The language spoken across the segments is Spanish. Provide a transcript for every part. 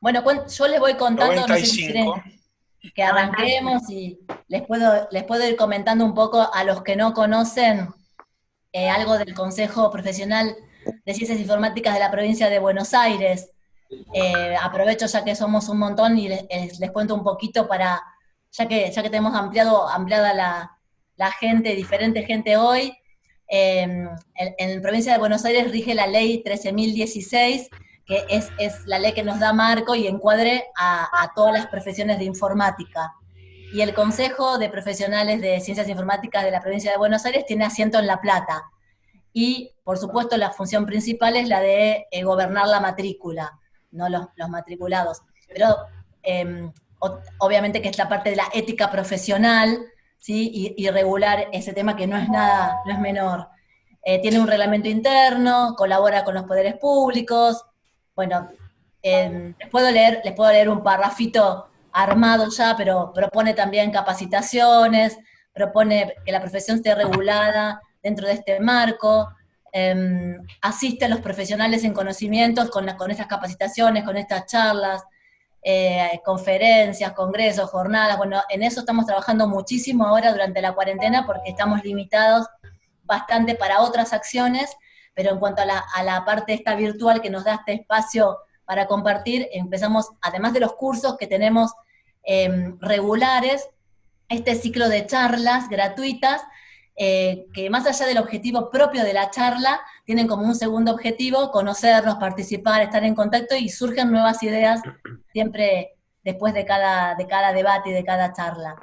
Bueno, yo les voy contando, no sé si 95. quieren que arranquemos y les puedo ir comentando un poco a los que no conocen algo del Consejo Profesional de Ciencias Informáticas de la provincia de Buenos Aires. Aprovecho ya que somos un montón y les cuento un poquito ya que tenemos ampliada la gente, diferente gente hoy. En provincia de Buenos Aires rige la ley 13.016, que es la ley que nos da marco y encuadre a todas las profesiones de informática. Y el Consejo de Profesionales de Ciencias Informáticas de la provincia de Buenos Aires tiene asiento en La Plata. Y, por supuesto, la función principal es la de gobernar la matrícula, no los matriculados. Pero, obviamente que es la parte de la ética profesional, ¿sí? Y regular ese tema que no es nada, no es menor. Tiene un reglamento interno, colabora con los poderes públicos. Bueno, les puedo leer un parrafito armado ya, pero propone también capacitaciones, propone que la profesión esté regulada dentro de este marco, asiste a los profesionales en conocimientos con estas capacitaciones, con estas charlas, conferencias, congresos, jornadas. Bueno, en eso estamos trabajando muchísimo ahora durante la cuarentena porque estamos limitados bastante para otras acciones, pero en cuanto a la parte esta virtual que nos da este espacio para compartir, empezamos, además de los cursos que tenemos regulares, este ciclo de charlas gratuitas, que más allá del objetivo propio de la charla, tienen como un segundo objetivo conocernos, participar, estar en contacto y surgen nuevas ideas siempre después de cada debate y de cada charla.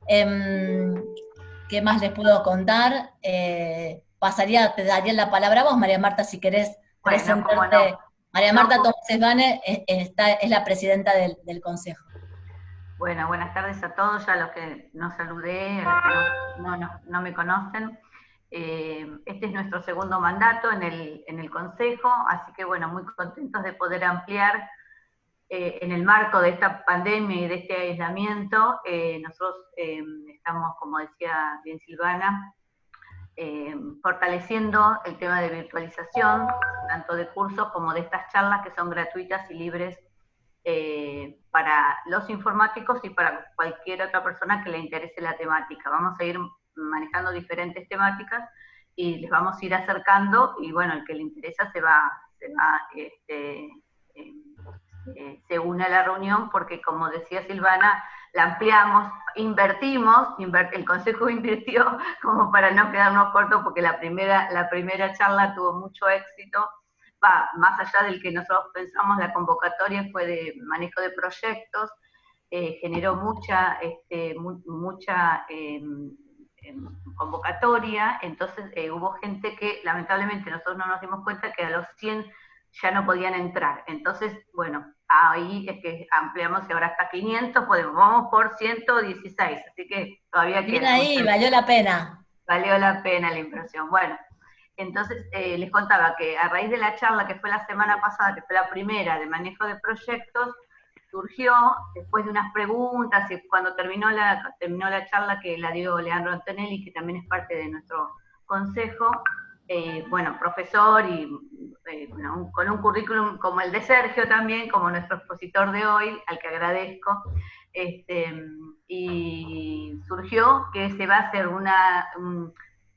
¿Qué más les puedo contar? Te daría la palabra a vos, María Marta, si querés Bueno, cómo no. presentarte. María Marta Tomás Esbane es la presidenta del Consejo. Bueno, buenas tardes a todos, ya a los que no saludé, a los que no me conocen. Este es nuestro segundo mandato en el Consejo, así que bueno, muy contentos de poder ampliar en el marco de esta pandemia y de este aislamiento. Nosotros estamos, como decía bien Silvana, fortaleciendo el tema de virtualización, tanto de cursos como de estas charlas que son gratuitas y libres para los informáticos y para cualquier otra persona que le interese la temática. Vamos a ir manejando diferentes temáticas y les vamos a ir acercando, y bueno, el que le interesa se une a la reunión, porque como decía Silvana, la ampliamos, el Consejo invirtió como para no quedarnos cortos, porque la primera charla tuvo mucho éxito. Más allá del que nosotros pensamos, la convocatoria fue de manejo de proyectos, generó mucha convocatoria, entonces hubo gente que lamentablemente nosotros no nos dimos cuenta que a los 100 ya no podían entrar. Entonces, bueno, ahí es que ampliamos y ahora hasta 500 vamos por 116, así que todavía Bien queda. ahí, valió la pena. Valió la pena la inversión. Bueno, entonces les contaba que a raíz de la charla que fue la semana pasada, que fue la primera de manejo de proyectos, surgió después de unas preguntas, y cuando terminó la charla, que la dio Leandro Antonelli, que también es parte de nuestro consejo, bueno, profesor y bueno, con un currículum como el de Sergio también, como nuestro expositor de hoy, al que agradezco, y surgió que se va a hacer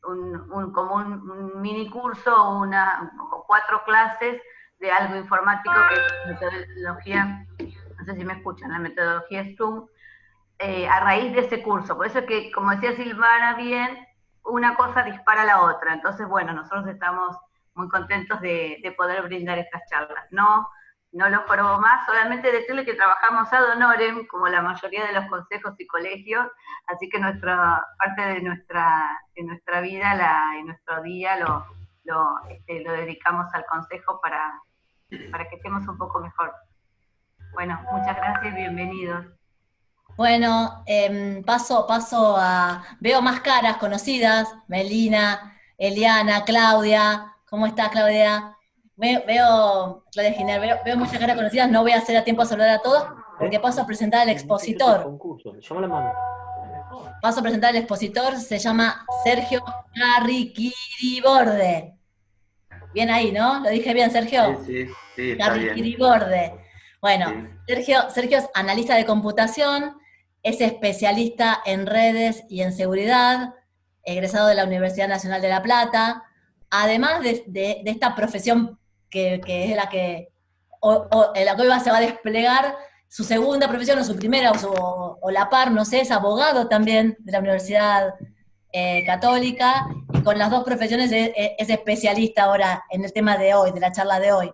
como un mini curso o 4 clases de algo informático, que es metodología, no sé si me escuchan, la metodología Zoom, a raíz de ese curso. Por eso es que, como decía Silvana bien, una cosa dispara a la otra. Entonces, bueno, nosotros estamos muy contentos de poder brindar estas charlas. No los probo más, solamente decirle que trabajamos ad honorem, como la mayoría de los consejos y colegios, así que parte de nuestra vida y nuestro día lo dedicamos al consejo para que estemos un poco mejor. Bueno, muchas gracias y bienvenidos. Bueno, veo más caras conocidas, Melina, Eliana, Claudia. ¿Cómo estás, Claudia? Veo, Claudia Giner, veo muchas caras conocidas, no voy a hacer a tiempo a saludar a todos, porque paso a presentar al expositor. Paso a presentar al expositor, se llama Sergio Carriquiriborde. Bien ahí, ¿no? ¿Lo dije bien, Sergio? Sí, está bien. Carriquiriborde. Bueno, Sí. Sergio es analista de computación, es especialista en redes y en seguridad, egresado de la Universidad Nacional de La Plata. Además de esta profesión que es la que hoy se va a desplegar, su segunda profesión o su primera o la par, no sé, es abogado también de la Universidad Católica, y con las dos profesiones es especialista ahora en el tema de hoy, de la charla de hoy.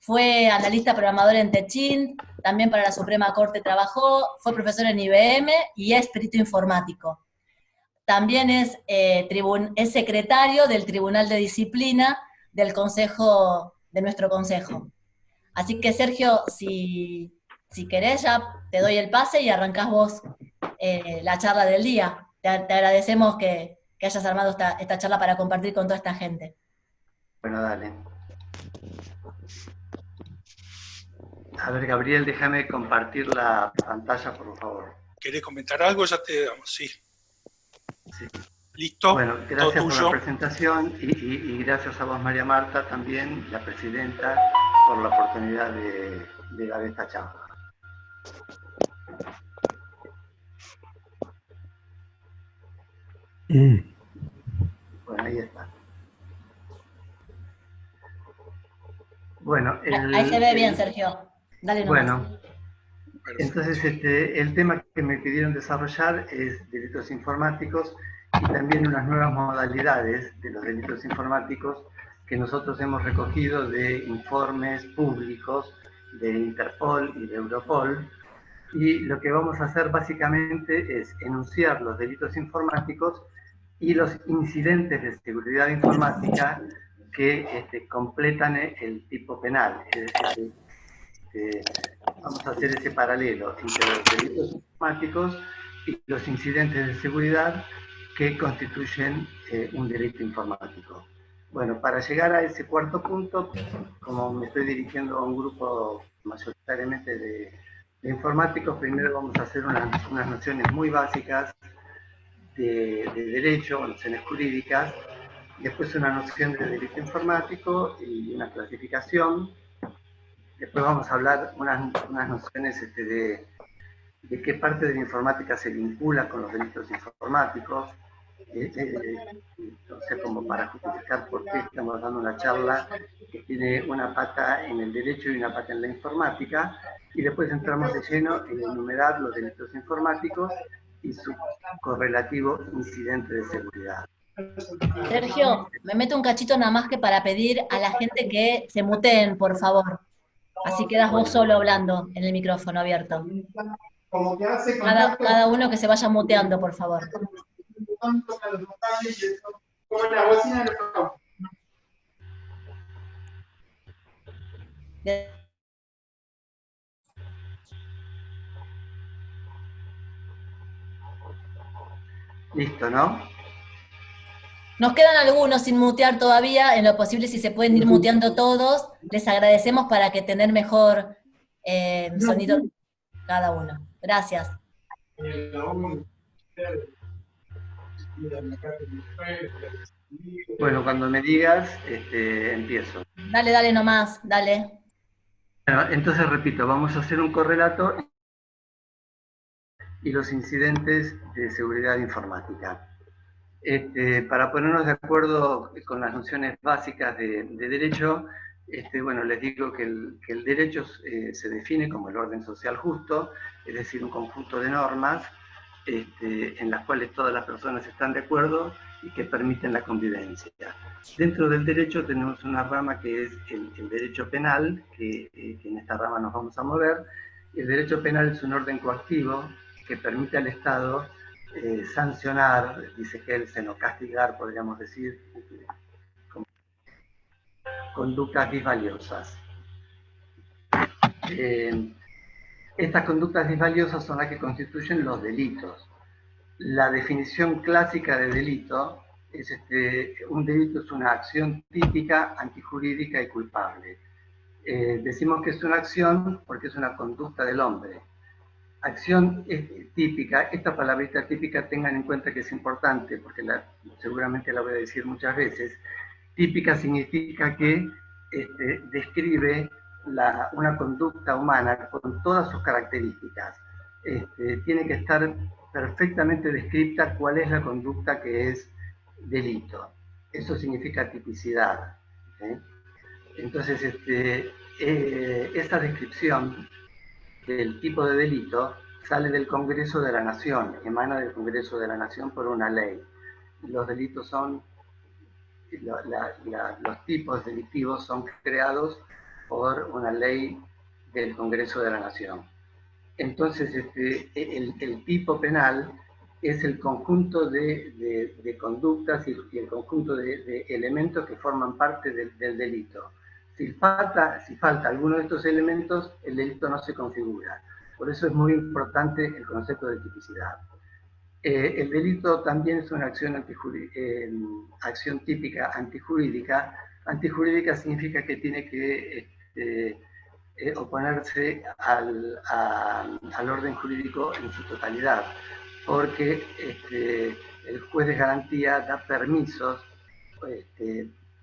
Fue analista programador en Techint, también para la Suprema Corte trabajó, fue profesor en IBM y es perito informático. También es secretario del Tribunal de Disciplina del Consejo, de nuestro Consejo. Así que Sergio, si querés ya te doy el pase y arrancás vos la charla del día. Te agradecemos que hayas armado esta charla para compartir con toda esta gente. Bueno, dale. A ver, Gabriel, déjame compartir la pantalla, por favor. ¿Querés comentar algo? Ya te damos, sí. Sí. Listo. Bueno, gracias todo por tuyo. la presentación y gracias a vos, María Marta, también, la presidenta, por la oportunidad de dar esta charla. Bueno, ahí está. Bueno, Ahí se ve bien, Sergio. Dale nomás. Bueno, entonces el tema que me pidieron desarrollar es delitos informáticos y también unas nuevas modalidades de los delitos informáticos que nosotros hemos recogido de informes públicos de Interpol y de Europol. Y lo que vamos a hacer básicamente es enunciar los delitos informáticos y los incidentes de seguridad informática que completan el tipo penal. Es decir, vamos a hacer ese paralelo entre los delitos informáticos y los incidentes de seguridad que constituyen un delito informático. Bueno, para llegar a ese cuarto punto, como me estoy dirigiendo a un grupo mayoritariamente de informáticos, primero vamos a hacer unas nociones muy básicas de derecho, nociones jurídicas, después una noción de delito informático y una clasificación. Después vamos a hablar unas nociones de qué parte de la informática se vincula con los delitos informáticos, no sé, como para justificar por qué estamos dando una charla que tiene una pata en el derecho y una pata en la informática, y después entramos de lleno en enumerar los delitos informáticos y su correlativo incidente de seguridad. Sergio, me meto un cachito nada más que para pedir a la gente que se muteen, por favor. Así quedas vos solo hablando en el micrófono abierto. Cada uno que se vaya muteando, por favor. Listo, ¿no? Nos quedan algunos sin mutear todavía, en lo posible si se pueden ir muteando todos, les agradecemos para que tener mejor sonido cada uno. Gracias. Bueno, cuando me digas, empiezo. Dale nomás, dale. Bueno, entonces repito, vamos a hacer un correlato y los incidentes de seguridad informática. Para ponernos de acuerdo con las nociones básicas de derecho, bueno, les digo que el derecho se define como el orden social justo, es decir, un conjunto de normas en las cuales todas las personas están de acuerdo y que permiten la convivencia. Dentro del derecho tenemos una rama que es el derecho penal, que en esta rama nos vamos a mover. El derecho penal es un orden coactivo que permite al Estado sancionar, dice Kelsen, o castigar, podríamos decir, conductas disvaliosas. Estas conductas disvaliosas son las que constituyen los delitos. La definición clásica de delito es un delito es una acción típica, antijurídica y culpable. Decimos que es una acción porque es una conducta del hombre. Acción típica, esta palabrita típica tengan en cuenta que es importante porque seguramente la voy a decir muchas veces. Típica significa que describe una conducta humana con todas sus características. Tiene que estar perfectamente descrita cuál es la conducta que es delito. Eso significa tipicidad. Entonces, esa descripción del tipo de delito sale del Congreso de la Nación, emana del Congreso de la Nación por una ley. Los delitos son, los tipos delictivos son creados por una ley del Congreso de la Nación. Entonces, el tipo penal es el conjunto de conductas y el conjunto de elementos que forman parte del delito. Si falta alguno de estos elementos, el delito no se configura. Por eso es muy importante el concepto de tipicidad. El delito también es una acción típica antijurídica. Antijurídica significa que tiene que oponerse al orden jurídico en su totalidad, porque el juez de garantía da permisos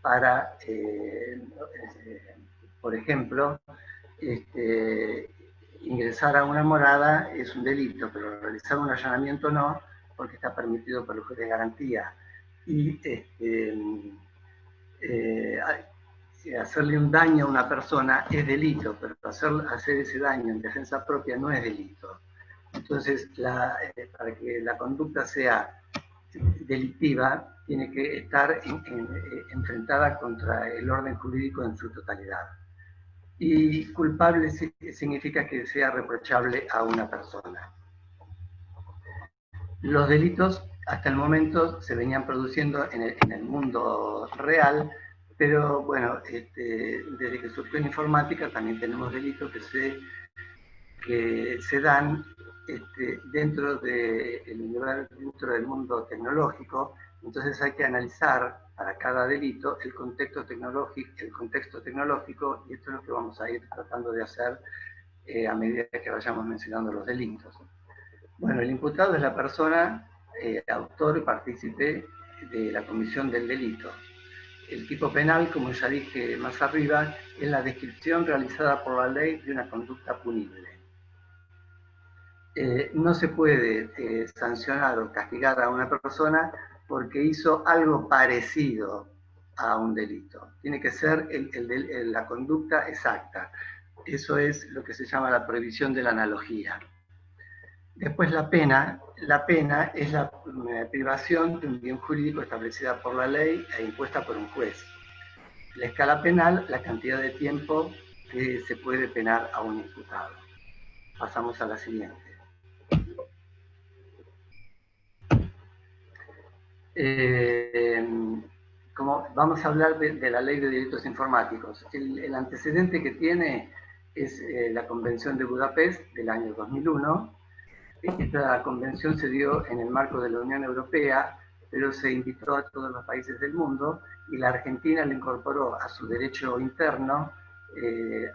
para, por ejemplo, ingresar a una morada es un delito, pero realizar un allanamiento no, porque está permitido por el juez de garantía. Y hacerle un daño a una persona es delito, pero hacer ese daño en defensa propia no es delito. Entonces, para que la conducta sea delictiva, tiene que estar enfrentada contra el orden jurídico en su totalidad. Y culpable significa que sea reprochable a una persona. Los delitos hasta el momento se venían produciendo en el mundo real, pero bueno, desde que surgió la informática también tenemos delitos que se dan dentro del mundo tecnológico. Entonces hay que analizar para cada delito el contexto tecnológico, y esto es lo que vamos a ir tratando de hacer a medida que vayamos mencionando los delitos. Bueno, el imputado es la persona autor y partícipe de la comisión del delito. El tipo penal, como ya dije más arriba, es la descripción realizada por la ley de una conducta punible. No se puede sancionar o castigar a una persona porque hizo algo parecido a un delito. Tiene que ser la conducta exacta. Eso es lo que se llama la prohibición de la analogía. Después la pena es la privación de un bien jurídico establecida por la ley e impuesta por un juez. La escala penal, la cantidad de tiempo que se puede penar a un imputado. Pasamos a la siguiente. Como vamos a hablar de la ley de delitos informáticos. El antecedente que tiene es la Convención de Budapest del año 2001. Esta convención se dio en el marco de la Unión Europea, pero se invitó a todos los países del mundo y la Argentina la incorporó a su derecho interno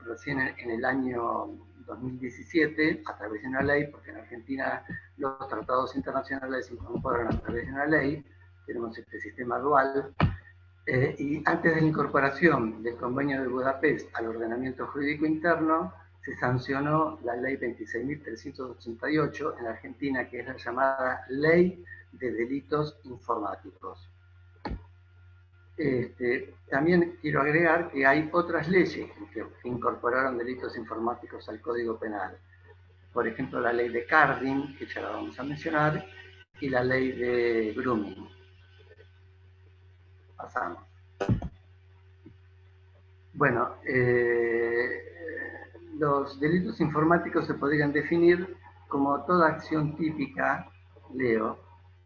recién en el año 2017 a través de una ley, porque en Argentina los tratados internacionales se incorporan a través de una ley. Tenemos este sistema dual. Y antes de la incorporación del Convenio de Budapest al ordenamiento jurídico interno, se sancionó la ley 26.388 en Argentina, que es la llamada Ley de Delitos Informáticos. También quiero agregar que hay otras leyes que incorporaron delitos informáticos al Código Penal. Por ejemplo, la ley de Carding, que ya la vamos a mencionar, y la ley de Grooming. Pasamos. Bueno, los delitos informáticos se podrían definir como toda acción típica,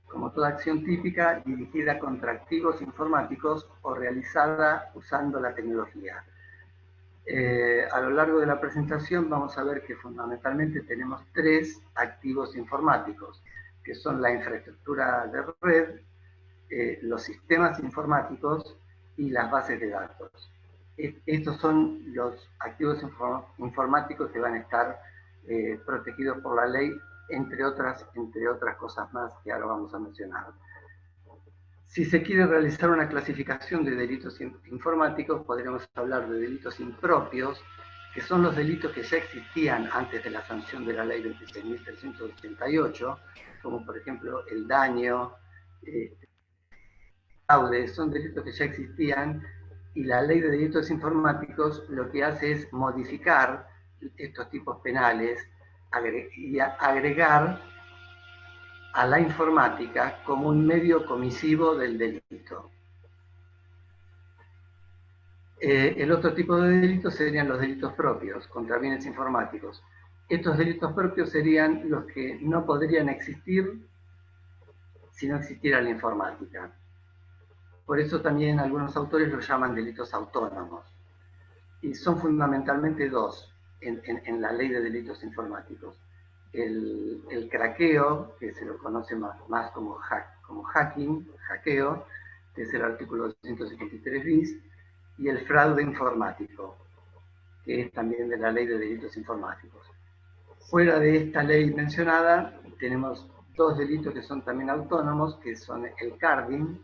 como toda acción típica dirigida contra activos informáticos o realizada usando la tecnología. A lo largo de la presentación vamos a ver que fundamentalmente tenemos tres activos informáticos, que son la infraestructura de red, los sistemas informáticos y las bases de datos. Estos son los activos informáticos que van a estar protegidos por la ley, entre otras cosas más que ahora vamos a mencionar. Si se quiere realizar una clasificación de delitos informáticos, podríamos hablar de delitos impropios, que son los delitos que ya existían antes de la sanción de la ley 26.388, como por ejemplo el daño, fraude, son delitos que ya existían, y la ley de delitos informáticos lo que hace es modificar estos tipos penales y agregar a la informática como un medio comisivo del delito. El otro tipo de delitos serían los delitos propios contra bienes informáticos. Estos delitos propios serían los que no podrían existir si no existiera la informática. Por eso también algunos autores los llaman delitos autónomos. Y son fundamentalmente dos en la ley de delitos informáticos. El craqueo, que se lo conoce más como hacking, hackeo, que es el artículo 273 bis, y el fraude informático, que es también de la ley de delitos informáticos. Fuera de esta ley mencionada, tenemos dos delitos que son también autónomos, que son el carding,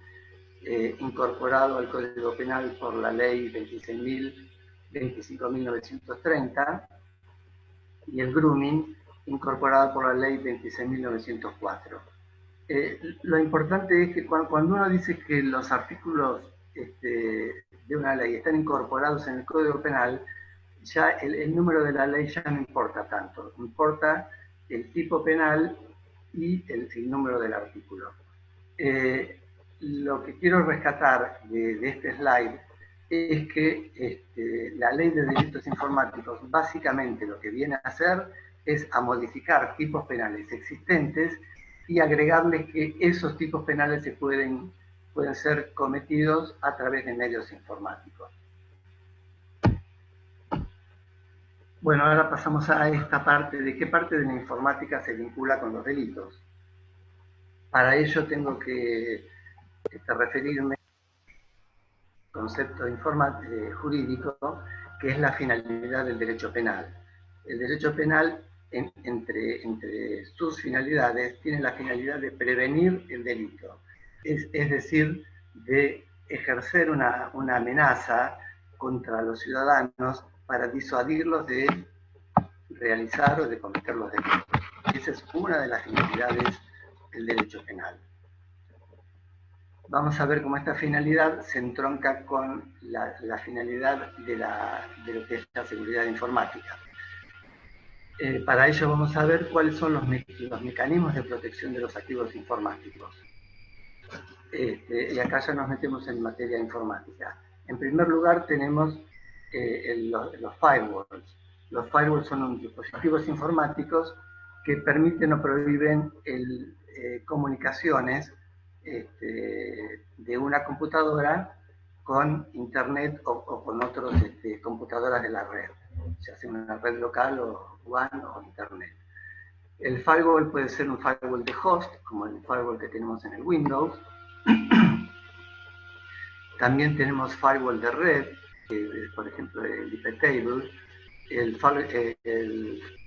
incorporado al Código Penal por la ley 25.930, y el grooming, incorporado por la ley 26.904. Lo importante es que cuando uno dice que los artículos de una ley están incorporados en el Código Penal, ya el número de la ley ya no importa tanto, importa el tipo penal y el número del artículo. Lo que quiero rescatar de este slide es que la ley de delitos informáticos básicamente lo que viene a hacer es a modificar tipos penales existentes y agregarles que esos tipos penales se pueden ser cometidos a través de medios informáticos. Bueno, ahora pasamos a esta parte de qué parte de la informática se vincula con los delitos. Para ello tengo que referirme al concepto jurídico, que es la finalidad del derecho penal. El derecho penal, entre sus finalidades, tiene la finalidad de prevenir el delito. Es decir, de ejercer una amenaza contra los ciudadanos para disuadirlos de realizar o de cometer los delitos. Esa es una de las finalidades del derecho penal. Vamos a ver cómo esta finalidad se entronca con la finalidad de lo que es la seguridad informática. Para ello vamos a ver cuáles son los mecanismos de protección de los activos informáticos. Y acá ya nos metemos en materia informática. En primer lugar tenemos los firewalls. Los firewalls son dispositivos informáticos que permiten o prohíben comunicaciones de una computadora con internet o con otras computadoras de la red, ya sea una red local o WAN o internet. El firewall puede ser un firewall de host, como el firewall que tenemos en el Windows. También tenemos firewall de red, por ejemplo el iptable. El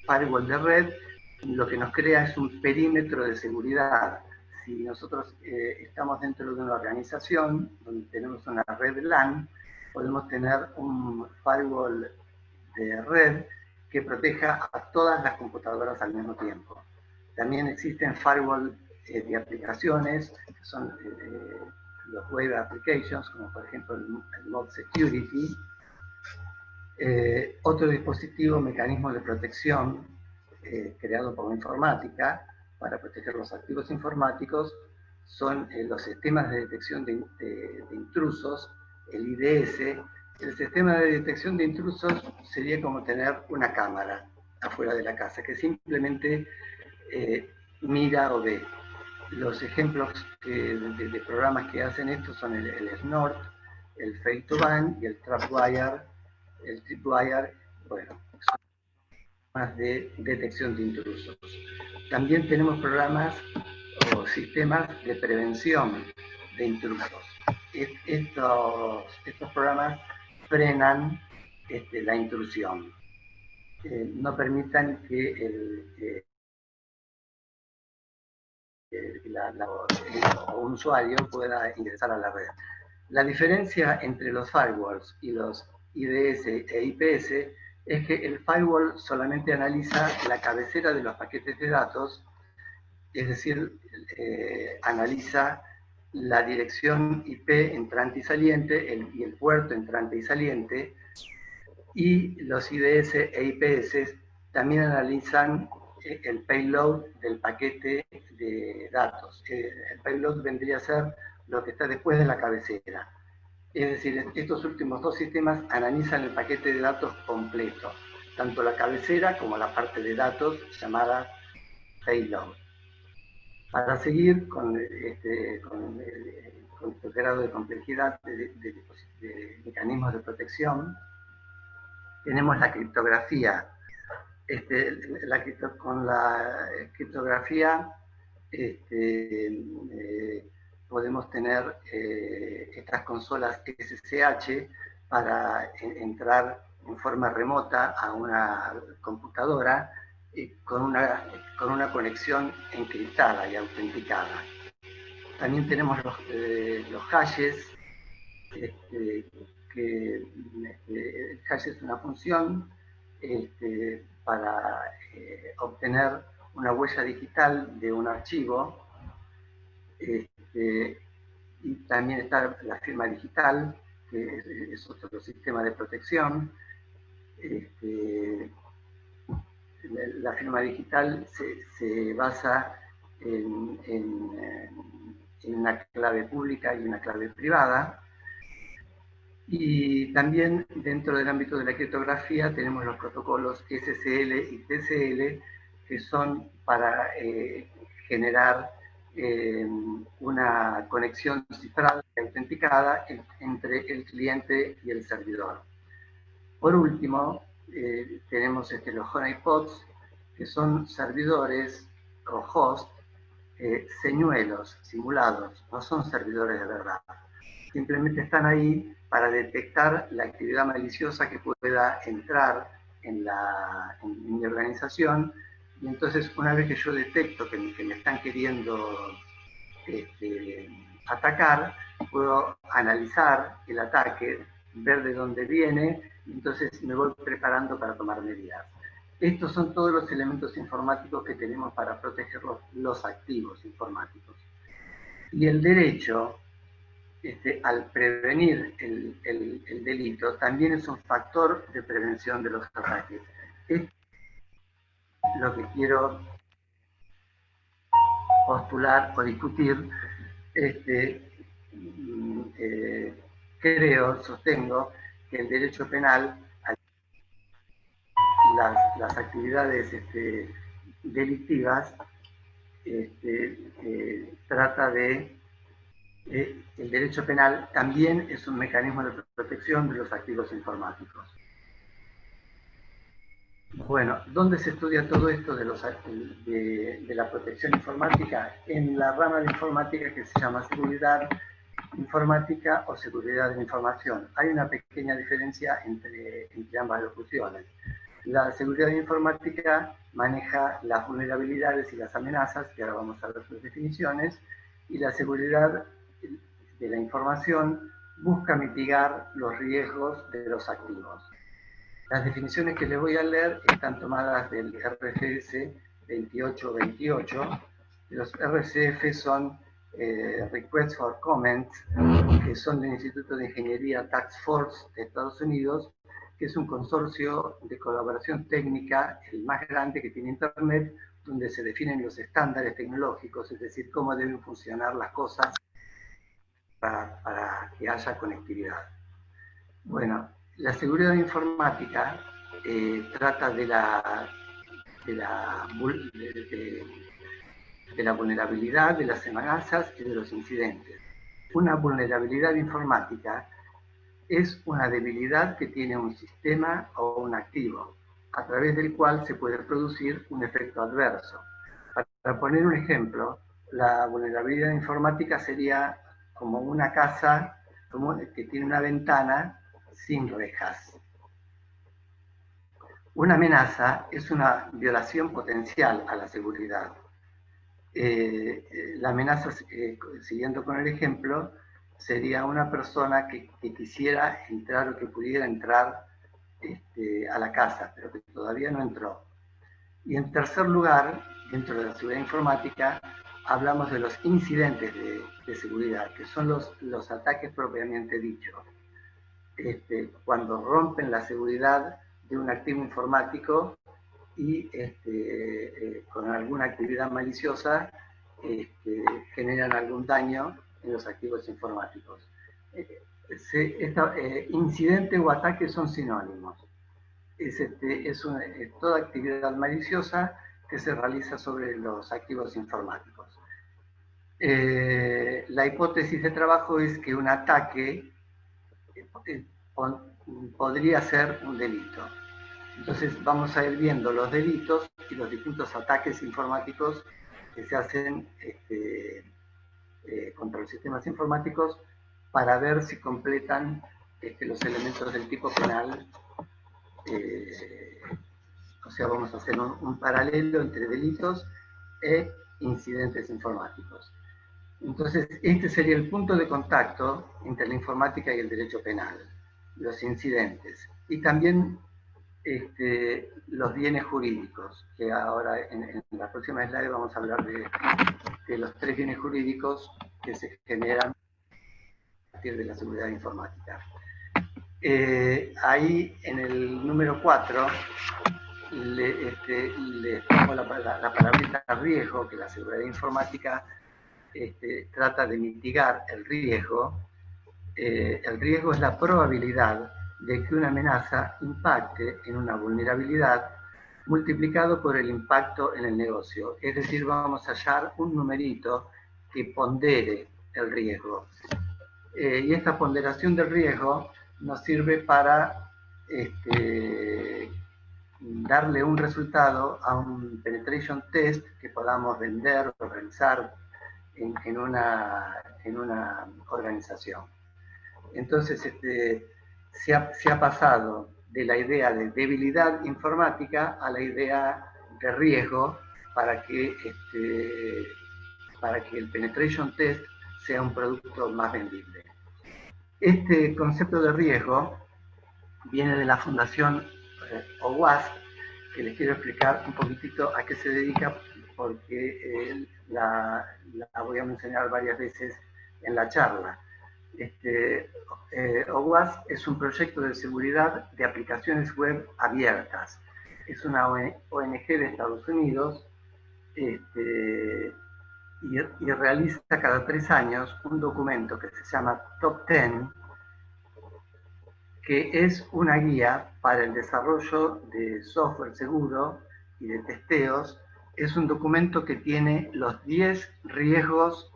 firewall de red lo que nos crea es un perímetro de seguridad. Si nosotros estamos dentro de una organización donde tenemos una red LAN, podemos tener un firewall de red que proteja a todas las computadoras al mismo tiempo. También existen firewall de aplicaciones, que son los web applications, como por ejemplo el Mod Security. Otro dispositivo, mecanismo de protección creado por la informática para proteger los activos informáticos, son los sistemas de detección de intrusos, el IDS. El sistema de detección de intrusos sería como tener una cámara afuera de la casa, que simplemente mira o ve. Los ejemplos de programas que hacen esto son el Snort, el Fail to Ban y el Trapwire. El Tripwire, bueno, son programas de detección de intrusos. También tenemos programas o sistemas de prevención de intrusos. Estos programas frenan la intrusión. No permitan que un usuario pueda ingresar a la red. La diferencia entre los firewalls y los IDS e IPS es que el firewall solamente analiza la cabecera de los paquetes de datos, es decir, analiza la dirección IP entrante y saliente y el puerto entrante y saliente, y los IDS e IPS también analizan el payload del paquete de datos. El payload vendría a ser lo que está después de la cabecera. Es decir, estos últimos dos sistemas analizan el paquete de datos completo, tanto la cabecera como la parte de datos llamada payload. Para seguir con este grado de complejidad de mecanismos de protección, tenemos la criptografía. Con la criptografía podemos tener estas consolas SSH para entrar en forma remota a una computadora con una conexión encriptada y autenticada. También tenemos los hashes, que el hash es una función para obtener una huella digital de un archivo, y también está la firma digital, que es otro sistema de protección. La firma digital se basa en una clave pública y una clave privada. Y también dentro del ámbito de la criptografía tenemos los protocolos SSL y TCL, que son para generar una conexión cifrada y autenticada entre el cliente y el servidor. Por último, tenemos los honeypots, que son servidores o hosts, señuelos, simulados, no son servidores de verdad. Simplemente están ahí para detectar la actividad maliciosa que pueda entrar en mi organización, y entonces una vez que yo detecto que me están queriendo atacar, puedo analizar el ataque, ver de dónde viene, y entonces me voy preparando para tomar medidas. Estos son todos los elementos informáticos que tenemos para proteger los activos informáticos. Y el derecho, al prevenir el delito, también es un factor de prevención de los ataques. Es lo que quiero postular o discutir. Sostengo que el derecho penal, las actividades delictivas, trata de... el derecho penal también es un mecanismo de protección de los activos informáticos. Bueno, ¿dónde se estudia todo esto de la protección informática? En la rama de informática que se llama seguridad informática o seguridad de la información. Hay una pequeña diferencia entre ambas locuciones. La seguridad informática maneja las vulnerabilidades y las amenazas, que ahora vamos a ver sus definiciones, y la seguridad de la información busca mitigar los riesgos de los activos. Las definiciones que les voy a leer están tomadas del RFS 2828. Los RCF son Requests for Comment, que son del Instituto de Ingeniería Task Force de Estados Unidos, que es un consorcio de colaboración técnica, el más grande que tiene Internet, donde se definen los estándares tecnológicos, es decir, cómo deben funcionar las cosas para que haya conectividad. Bueno, la seguridad informática trata de la vulnerabilidad, de las amenazas y de los incidentes. Una vulnerabilidad informática es una debilidad que tiene un sistema o un activo, a través del cual se puede producir un efecto adverso. Para poner un ejemplo, la vulnerabilidad informática sería como una casa que tiene una ventana sin rejas. Una amenaza es una violación potencial a la seguridad. La amenaza, siguiendo con el ejemplo, sería una persona que quisiera entrar o que pudiera entrar a la casa, pero que todavía no entró. Y en tercer lugar, dentro de la seguridad informática, hablamos de los incidentes de seguridad, que son los ataques propiamente dichos. Cuando rompen la seguridad de un activo informático y con alguna actividad maliciosa generan algún daño en los activos informáticos. Incidente o ataque son sinónimos. Es toda actividad maliciosa que se realiza sobre los activos informáticos. La hipótesis de trabajo es que un ataque podría ser un delito. Entonces vamos a ir viendo los delitos y los distintos ataques informáticos que se hacen contra los sistemas informáticos para ver si completan los elementos del tipo penal. O sea, vamos a hacer un paralelo entre delitos e incidentes informáticos. Entonces, este sería el punto de contacto entre la informática y el derecho penal, los incidentes. Y también los bienes jurídicos, que ahora en la próxima slide vamos a hablar de los 3 bienes jurídicos que se generan a partir de la seguridad informática. Ahí en el número 4 le pongo la palabrita riesgo, que la seguridad informática trata de mitigar el riesgo. El riesgo es la probabilidad de que una amenaza impacte en una vulnerabilidad multiplicado por el impacto en el negocio. Es decir, vamos a hallar un numerito que pondere el riesgo. Y esta ponderación del riesgo nos sirve para darle un resultado a un penetration test que podamos vender o realizar en una organización. Entonces, se ha pasado de la idea de debilidad informática a la idea de riesgo para que el penetration test sea un producto más vendible. Este concepto de riesgo viene de la fundación OWASP, que les quiero explicar un poquitito a qué se dedica, porque la voy a mencionar varias veces en la charla. OWASP es un proyecto de seguridad de aplicaciones web abiertas. Es una ONG de Estados Unidos y realiza cada 3 años un documento que se llama Top 10, que es una guía para el desarrollo de software seguro y de testeos. Es un documento que tiene los 10 riesgos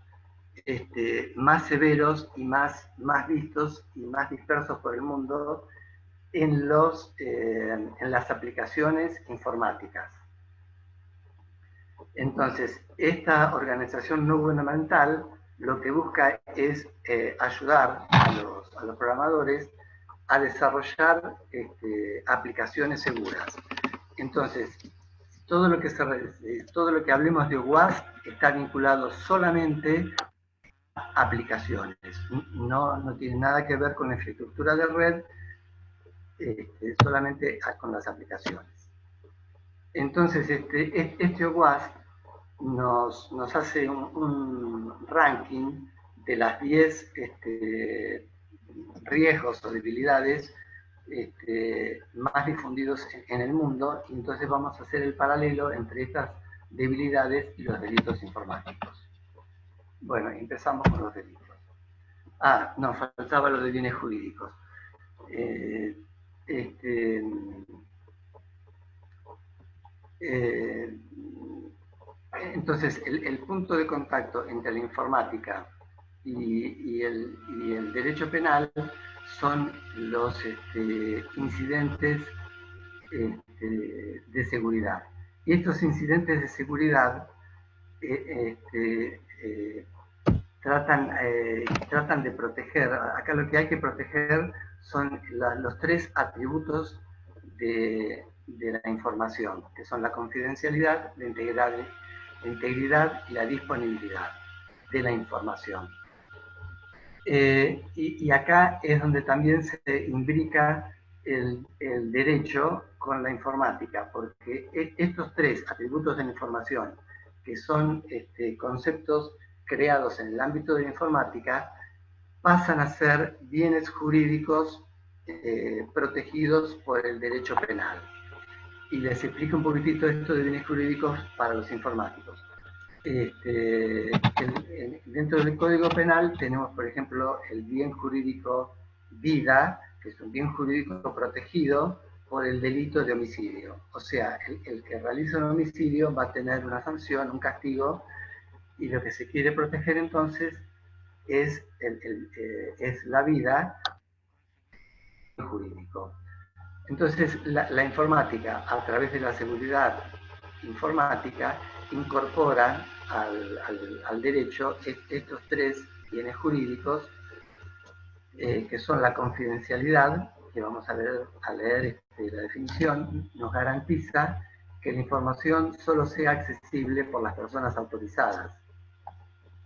más severos y más vistos y más dispersos por el mundo en las aplicaciones informáticas. Entonces, esta organización no gubernamental lo que busca es ayudar a los programadores a desarrollar aplicaciones seguras. Entonces, todo lo que hablemos de OWASP está vinculado solamente a aplicaciones. No tiene nada que ver con la infraestructura de red, solamente con las aplicaciones. Entonces, este OWASP nos hace un ranking de las 10 riesgos o debilidades más difundidos en el mundo, y entonces vamos a hacer el paralelo entre estas debilidades y los delitos informáticos. Bueno, empezamos con los delitos. No, faltaba lo de bienes jurídicos. Entonces, el punto de contacto entre la informática y el derecho penal son los incidentes de seguridad. Y estos incidentes de seguridad tratan de proteger. Acá lo que hay que proteger son los 3 atributos de la información, que son la confidencialidad, la integridad y la disponibilidad de la información. Y acá es donde también se imbrica el derecho con la informática, porque estos tres atributos de la información, que son conceptos creados en el ámbito de la informática, pasan a ser bienes jurídicos protegidos por el derecho penal. Y les explico un poquitito esto de bienes jurídicos para los informáticos. Dentro del Código Penal tenemos, por ejemplo, el bien jurídico vida, que es un bien jurídico protegido por el delito de homicidio. O sea, el que realiza un homicidio va a tener una sanción, un castigo, y lo que se quiere proteger entonces es la vida jurídico. Entonces, la informática, a través de la seguridad informática, incorpora al derecho estos tres bienes jurídicos, que son la confidencialidad, que vamos a leer la definición, nos garantiza que la información solo sea accesible por las personas autorizadas.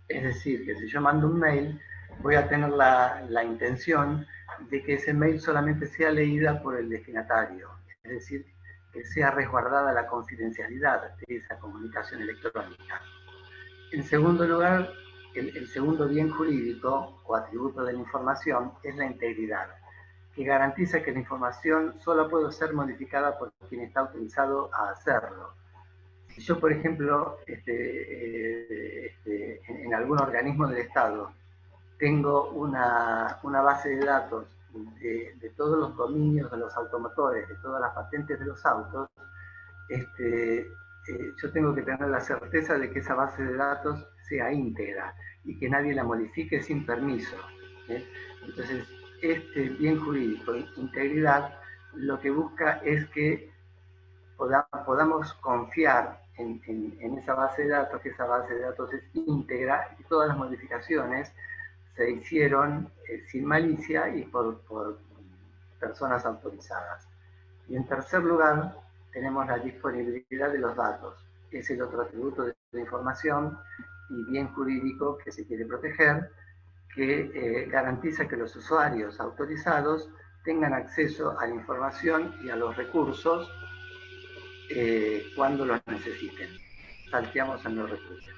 Es decir, que si yo mando un mail, voy a tener la intención de que ese mail solamente sea leída por el destinatario. Es decir, que sea resguardada la confidencialidad de esa comunicación electrónica. En segundo lugar, el segundo bien jurídico o atributo de la información es la integridad, que garantiza que la información solo puede ser modificada por quien está autorizado a hacerlo. Si yo, por ejemplo, en algún organismo del Estado, tengo una base de datos de todos los dominios de los automotores, de todas las patentes de los autos, yo tengo que tener la certeza de que esa base de datos sea íntegra y que nadie la modifique sin permiso. Entonces, este bien jurídico, integridad, lo que busca es que podamos confiar en esa base de datos, que esa base de datos es íntegra y todas las modificaciones se hicieron sin malicia y por personas autorizadas. Y en tercer lugar, tenemos la disponibilidad de los datos, que es el otro atributo de la información y bien jurídico que se quiere proteger, que garantiza que los usuarios autorizados tengan acceso a la información y a los recursos cuando los necesiten. Salteamos en los recursos.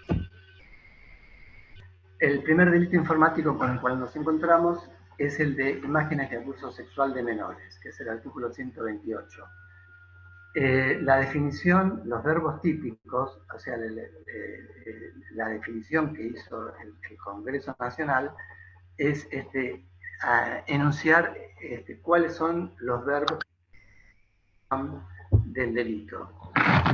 El primer delito informático con el cual nos encontramos es el de imágenes de abuso sexual de menores, que es el artículo 128. La definición, los verbos típicos, o sea, la definición que hizo el Congreso Nacional es enunciar cuáles son los verbos del delito.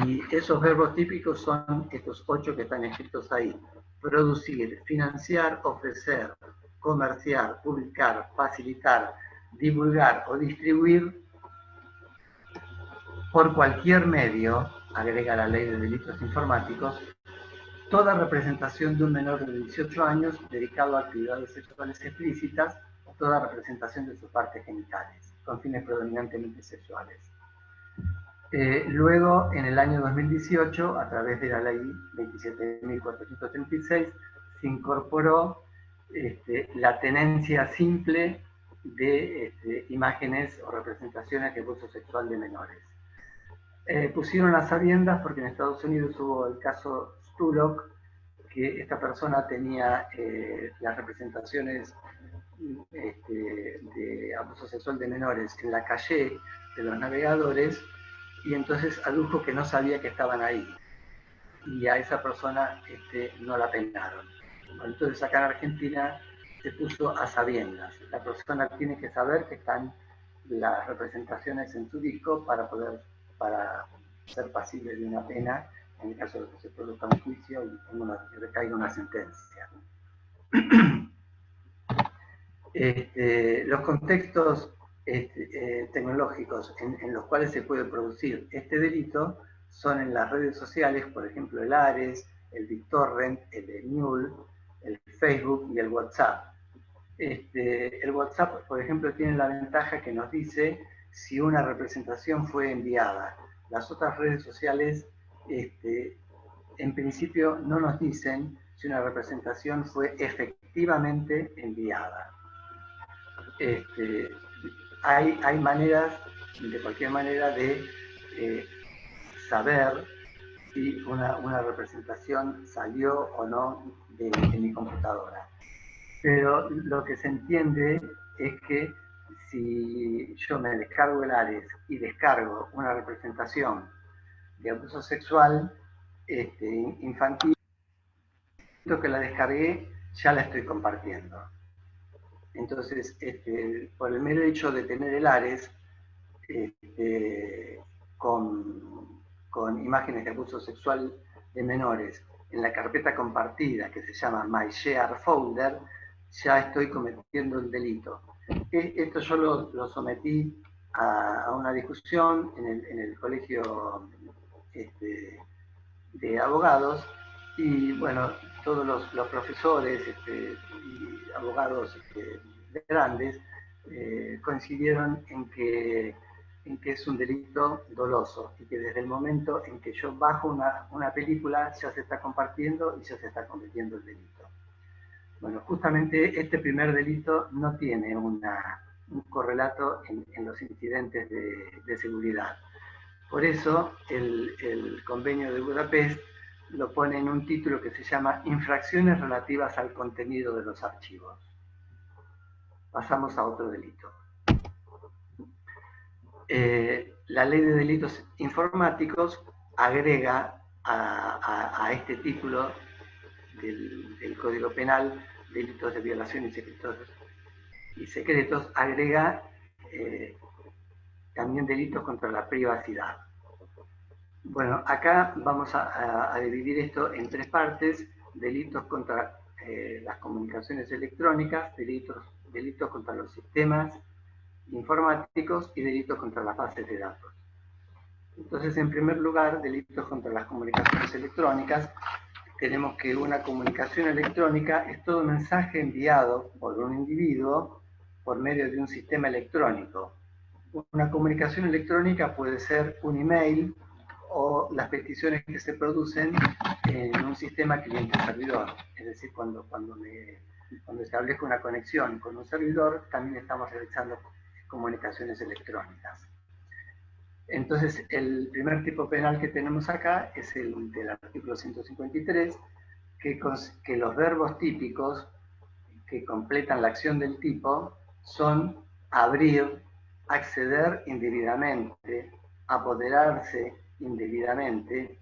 Y esos verbos típicos son estos 8 que están escritos ahí: producir, financiar, ofrecer, comerciar, publicar, facilitar, divulgar o distribuir por cualquier medio, agrega la ley de delitos informáticos, toda representación de un menor de 18 años dedicado a actividades sexuales explícitas, o toda representación de sus partes genitales, con fines predominantemente sexuales. Luego, en el año 2018, a través de la ley 27.436, se incorporó la tenencia simple de imágenes o representaciones de abuso sexual de menores. Pusieron a sabiendas porque en Estados Unidos hubo el caso Stulock, que esta persona tenía las representaciones de abuso sexual de menores en la calle de los navegadores, y entonces adujo que no sabía que estaban ahí, y a esa persona no la penaron. Entonces acá en Argentina se puso a sabiendas. La persona tiene que saber que están las representaciones en su disco para ser pasible de una pena en el caso de que se produzca un juicio y recaiga una sentencia. Los contextos tecnológicos en los cuales se puede producir este delito son en las redes sociales, por ejemplo el Ares, el BitTorrent, el Emule, el Facebook y el WhatsApp. El WhatsApp, por ejemplo, tiene la ventaja que nos dice si una representación fue enviada. Las otras redes sociales, en principio, no nos dicen si una representación fue efectivamente enviada. hay maneras, de cualquier manera, de saber si una representación salió o no de mi computadora. Pero lo que se entiende es que si yo me descargo el Ares y descargo una representación de abuso sexual infantil, que la descargué, ya la estoy compartiendo. Entonces, por el mero hecho de tener el Ares con imágenes de abuso sexual de menores en la carpeta compartida que se llama My Share Folder, ya estoy cometiendo el delito. Esto yo lo sometí a una discusión en el colegio de abogados, y bueno, todos los profesores y abogados grandes coincidieron en que es un delito doloso, y que desde el momento en que yo bajo una película ya se está compartiendo y ya se está cometiendo el delito. Bueno, justamente este primer delito no tiene un correlato en los incidentes de seguridad. Por eso el convenio de Budapest lo pone en un título que se llama Infracciones relativas al contenido de los archivos. Pasamos a otro delito. La ley de delitos informáticos agrega a este título del Código Penal, delitos de violación y secretos, agrega también delitos contra la privacidad. Bueno, acá vamos a dividir esto en tres partes: delitos contra las comunicaciones electrónicas, delitos contra los sistemas informáticos y delitos contra las bases de datos. Entonces, en primer lugar, delitos contra las comunicaciones electrónicas. Tenemos que una comunicación electrónica es todo mensaje enviado por un individuo por medio de un sistema electrónico. Una comunicación electrónica puede ser un email o las peticiones que se producen en un sistema cliente-servidor. Es decir, cuando establezco una conexión con un servidor, también estamos realizando comunicaciones electrónicas. Entonces, el primer tipo penal que tenemos acá es el del artículo 153, que los verbos típicos que completan la acción del tipo son abrir, acceder indebidamente, apoderarse indebidamente,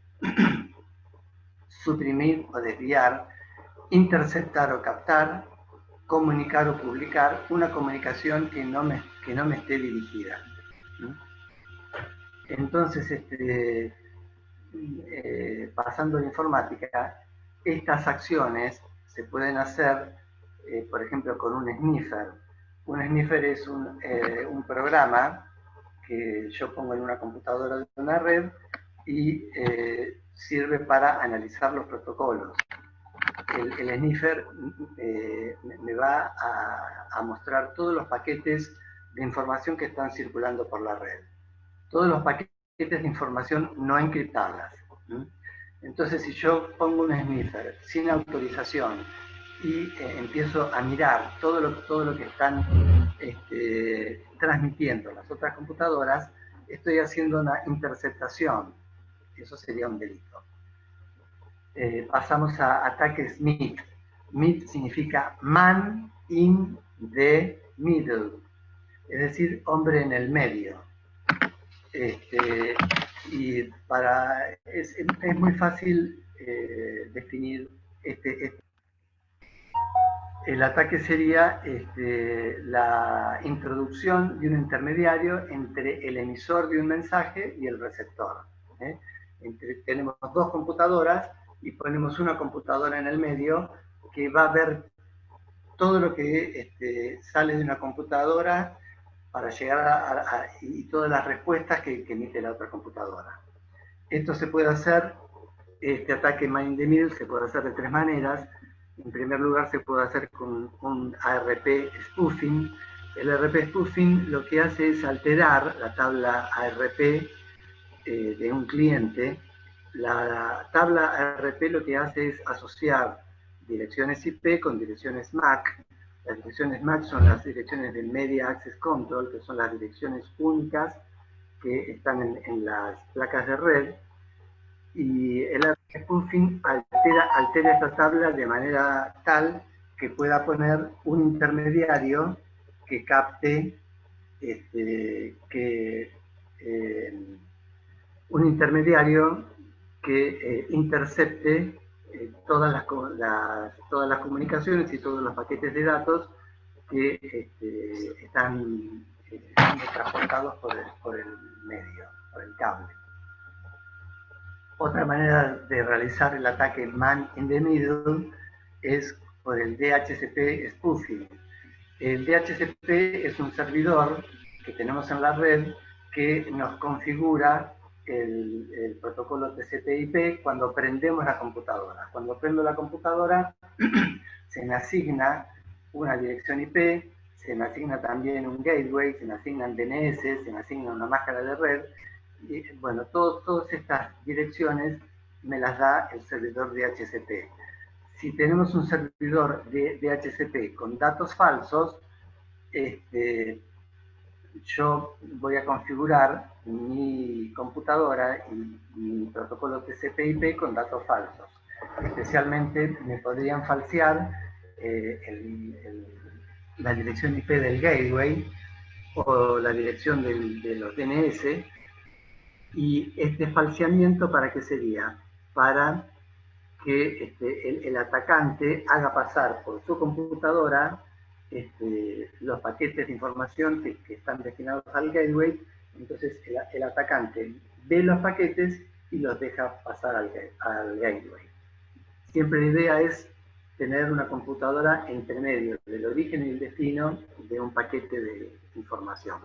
suprimir o desviar, interceptar o captar, comunicar o publicar una comunicación que no me esté dirigida. Entonces, pasando a la informática, estas acciones se pueden hacer, por ejemplo, con un sniffer. Un sniffer es un programa que yo pongo en una computadora de una red y sirve para analizar los protocolos. El sniffer me va a mostrar todos los paquetes de información que están circulando por la red. Todos los paquetes de información no encriptadas. Entonces, si yo pongo un sniffer sin autorización y empiezo a mirar todo lo que están transmitiendo las otras computadoras, estoy haciendo una interceptación. Eso sería un delito. Pasamos a ataques MIT. MIT significa man in the middle, es decir, hombre en el medio. Y es muy fácil definir el ataque sería la introducción de un intermediario entre el emisor de un mensaje y el receptor. Tenemos dos computadoras y ponemos una computadora en el medio que va a ver todo lo que sale de una computadora para llegar y todas las respuestas que emite la otra computadora. Esto se puede hacer, este ataque man in the middle se puede hacer de tres maneras. En primer lugar, se puede hacer con un ARP spoofing. El ARP spoofing lo que hace es alterar la tabla ARP de un cliente. La tabla ARP lo que hace es asociar direcciones IP con direcciones MAC. Las direcciones MAC son las direcciones de Media Access Control, que son las direcciones únicas que están en las placas de red, y el spoofing altera esta tabla de manera tal que pueda poner un intermediario que capte, un intermediario que intercepte todas las comunicaciones y todos los paquetes de datos que están siendo transportados por el medio, por el cable. Otra manera de realizar el ataque man in the middle es por el DHCP spoofing. El DHCP es un servidor que tenemos en la red que nos configura el protocolo TCP/IP cuando prendemos la computadora. Cuando prendo la computadora se me asigna una dirección IP, se me asigna también un gateway, se me asignan DNS, se me asigna una máscara de red. Y, bueno, todas estas direcciones me las da el servidor DHCP. Si tenemos un servidor de DHCP con datos falsos, yo voy a configurar mi computadora y mi protocolo TCP/IP con datos falsos. Especialmente me podrían falsear la dirección IP del gateway o la dirección de los DNS. Y este falseamiento, ¿para qué sería? Para que el atacante haga pasar por su computadora los paquetes de información que están destinados al gateway. Entonces el atacante ve los paquetes y los deja pasar al gateway. Siempre la idea es tener una computadora entre medio del origen y el destino de un paquete de información.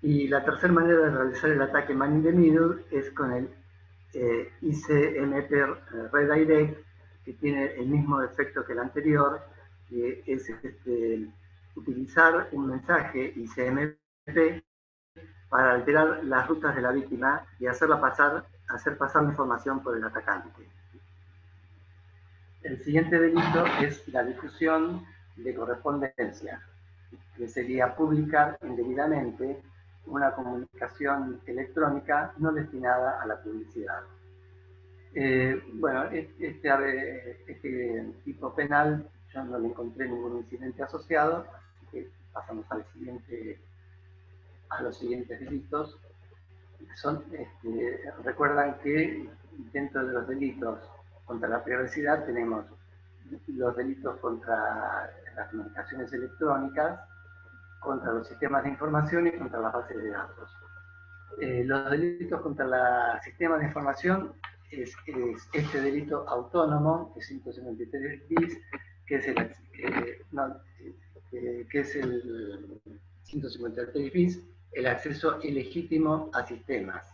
Y la tercera manera de realizar el ataque man in the middle es con el ICMP Redirect, que tiene el mismo efecto que el anterior, que es utilizar un mensaje ICMP para alterar las rutas de la víctima y hacer pasar la información por el atacante. El siguiente delito es la difusión de correspondencia, que sería publicar indebidamente una comunicación electrónica no destinada a la publicidad. Bueno, este tipo penal yo no le encontré ningún incidente asociado, así que pasamos a los siguientes delitos. Recuerdan que dentro de los delitos contra la privacidad tenemos los delitos contra las comunicaciones electrónicas, contra los sistemas de información y contra las bases de datos. Los delitos contra los sistemas de información es este delito autónomo, que es 153 bis, que es el 153 bis, el acceso ilegítimo a sistemas.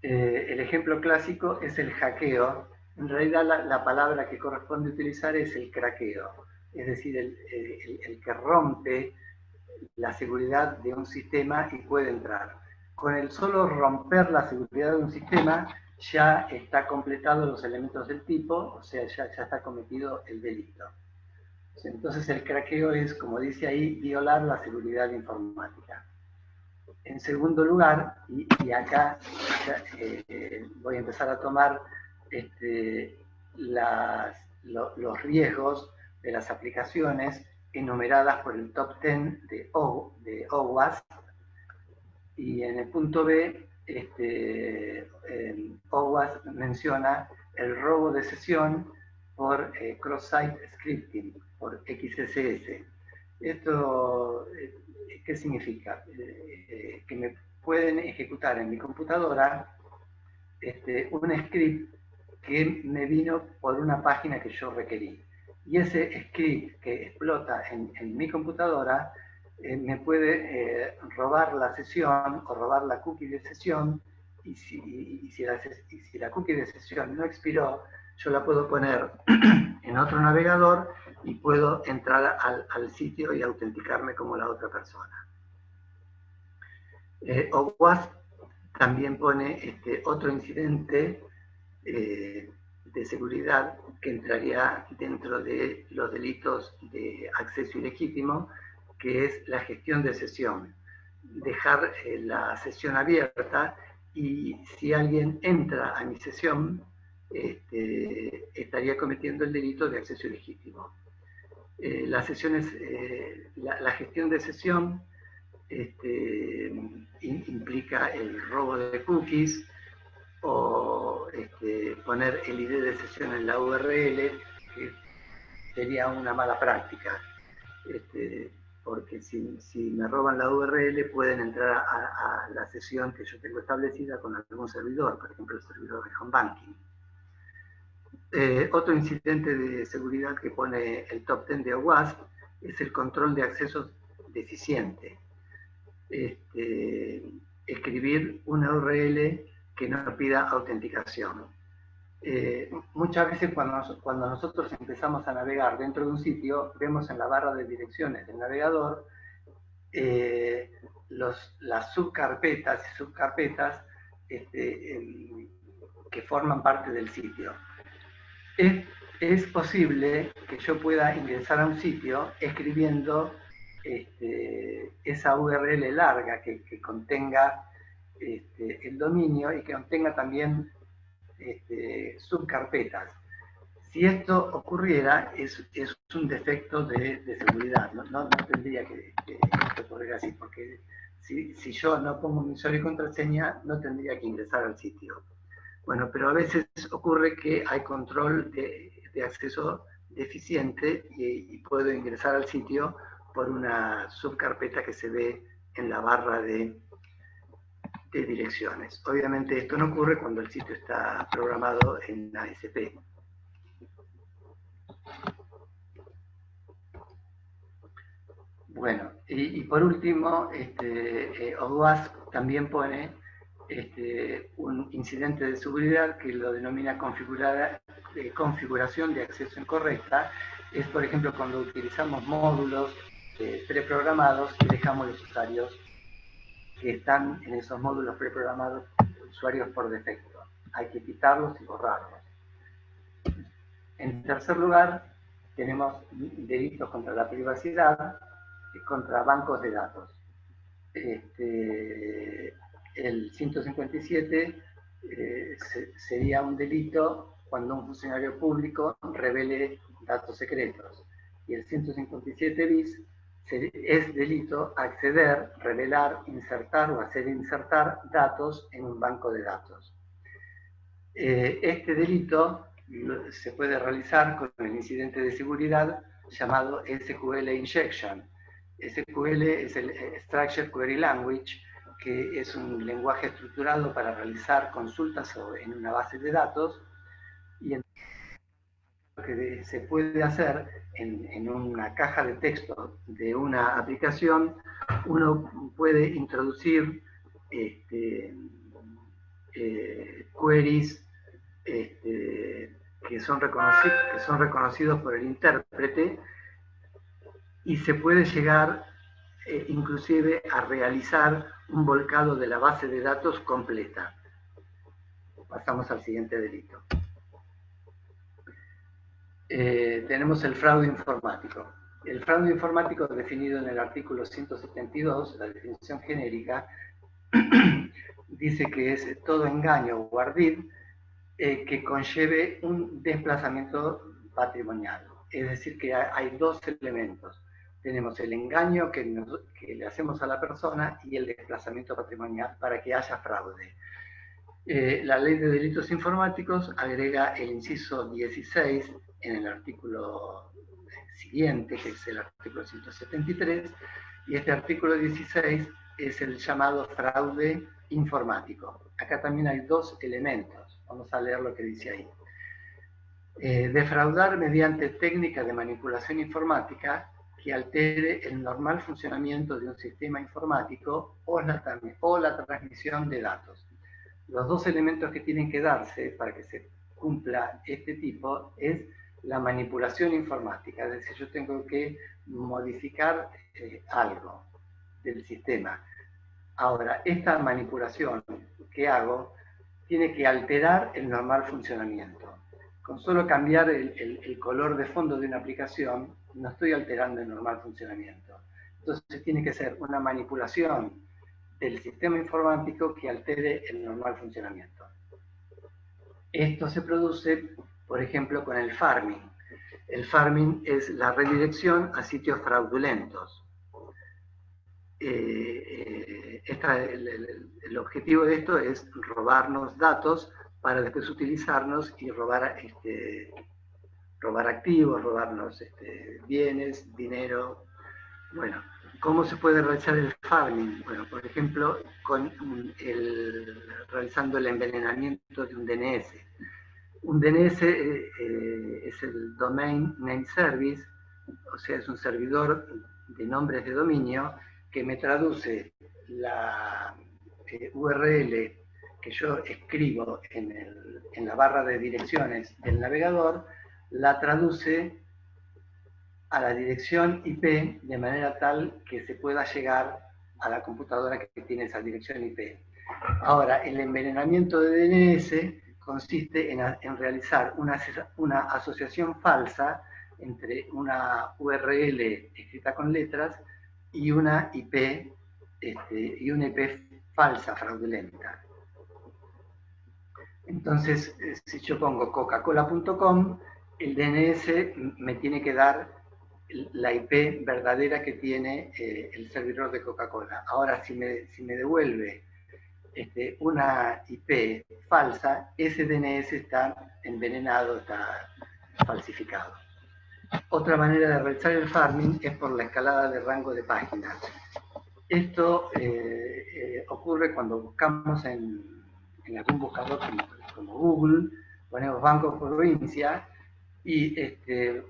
El ejemplo clásico es el hackeo. En realidad la palabra que corresponde utilizar es el craqueo, es decir, el que rompe la seguridad de un sistema y puede entrar. Con el solo romper la seguridad de un sistema ya está completado los elementos del tipo, o sea, ya está cometido el delito. Entonces el craqueo es, como dice ahí, violar la seguridad informática. En segundo lugar, y acá voy a empezar a tomar los riesgos de las aplicaciones enumeradas por el top 10 de OWASP, y en el punto B, OWASP menciona el robo de sesión por cross-site scripting, por XSS. Esto, ¿qué significa? Que me pueden ejecutar en mi computadora un script que me vino por una página que yo requerí. Y ese script que explota en mi computadora me puede robar la sesión o robar la cookie de sesión, y si la cookie de sesión no expiró, yo la puedo poner en otro navegador y puedo entrar al sitio y autenticarme como la otra persona. OWASP también pone otro incidente de seguridad que entraría dentro de los delitos de acceso ilegítimo, que es la gestión de sesión. Dejar la sesión abierta y si alguien entra a mi sesión, estaría cometiendo el delito de acceso ilegítimo. Las sesiones, la gestión de sesión implica el robo de cookies o poner el ID de sesión en la URL, que sería una mala práctica. Porque si me roban la URL pueden entrar a la sesión que yo tengo establecida con algún servidor, por ejemplo el servidor de home banking. Otro incidente de seguridad que pone el top 10 de OWASP es el control de accesos deficiente. Escribir una URL que no pida autenticación. Muchas veces cuando nosotros empezamos a navegar dentro de un sitio, vemos en la barra de direcciones del navegador las subcarpetas y subcarpetas que forman parte del sitio. Es posible que yo pueda ingresar a un sitio escribiendo esa URL larga que contenga el dominio y que contenga también subcarpetas. Si esto ocurriera, es un defecto de seguridad. No tendría que ocurrir así, porque si yo no pongo mi usuario y contraseña, no tendría que ingresar al sitio. Bueno, pero a veces ocurre que hay control de acceso deficiente y puedo ingresar al sitio por una subcarpeta que se ve en la barra de direcciones. Obviamente esto no ocurre cuando el sitio está programado en ASP. Bueno, y por último, OWASP también pone un incidente de seguridad que lo denomina configuración de acceso incorrecta. Es, por ejemplo, cuando utilizamos módulos preprogramados y dejamos los usuarios que están en esos módulos preprogramados, usuarios por defecto. Hay que quitarlos y borrarlos. En tercer lugar, tenemos delitos contra la privacidad y contra bancos de datos. El 157 sería un delito cuando un funcionario público revele datos secretos. Y el 157 bis es delito acceder, revelar, insertar o hacer insertar datos en un banco de datos. Este delito se puede realizar con el incidente de seguridad llamado SQL Injection. SQL es el Structured Query Language, que es un lenguaje estructurado para realizar consultas en una base de datos, y lo que se puede hacer en una caja de texto de una aplicación, uno puede introducir queries que son reconocidos por el intérprete, y se puede llegar inclusive a realizar un volcado de la base de datos completa. Pasamos al siguiente delito. Tenemos el fraude informático. El fraude informático, definido en el artículo 172, la definición genérica, dice que es todo engaño o ardid que conlleve un desplazamiento patrimonial. Es decir, que hay dos elementos. Tenemos el engaño que le hacemos a la persona y el desplazamiento patrimonial para que haya fraude. La Ley de Delitos Informáticos agrega el inciso 16 en el artículo siguiente, que es el artículo 173, y este artículo 16 es el llamado fraude informático. Acá también hay dos elementos. Vamos a leer lo que dice ahí. Defraudar mediante técnica de manipulación informática que altere el normal funcionamiento de un sistema informático o la transmisión de datos. Los dos elementos que tienen que darse para que se cumpla este tipo es la manipulación informática, es decir, yo tengo que modificar algo del sistema. Ahora, esta manipulación que hago tiene que alterar el normal funcionamiento. Con solo cambiar el color de fondo de una aplicación, no estoy alterando el normal funcionamiento. Entonces tiene que ser una manipulación del sistema informático que altere el normal funcionamiento. Esto se produce, por ejemplo, con el farming. El farming es la redirección a sitios fraudulentos. El objetivo de esto es robarnos datos para después utilizarnos y robar activos, robarnos bienes, dinero. Bueno, ¿cómo se puede realizar el farming? Bueno, por ejemplo, realizando el envenenamiento de un DNS. Un DNS es el Domain Name Service, o sea, es un servidor de nombres de dominio que me traduce la URL que yo escribo en la barra de direcciones del navegador, la traduce a la dirección IP de manera tal que se pueda llegar a la computadora que tiene esa dirección IP. Ahora, el envenenamiento de DNS consiste en realizar una asociación falsa entre una URL escrita con letras y una IP falsa, fraudulenta. Entonces, si yo pongo coca-cola.com, el DNS me tiene que dar la IP verdadera que tiene el servidor de Coca-Cola. Ahora, si me devuelve una IP falsa, ese DNS está envenenado, está falsificado. Otra manera de realizar el farming es por la escalada de rango de páginas. Esto ocurre cuando buscamos en algún buscador como Google, ponemos Banco Provincia, y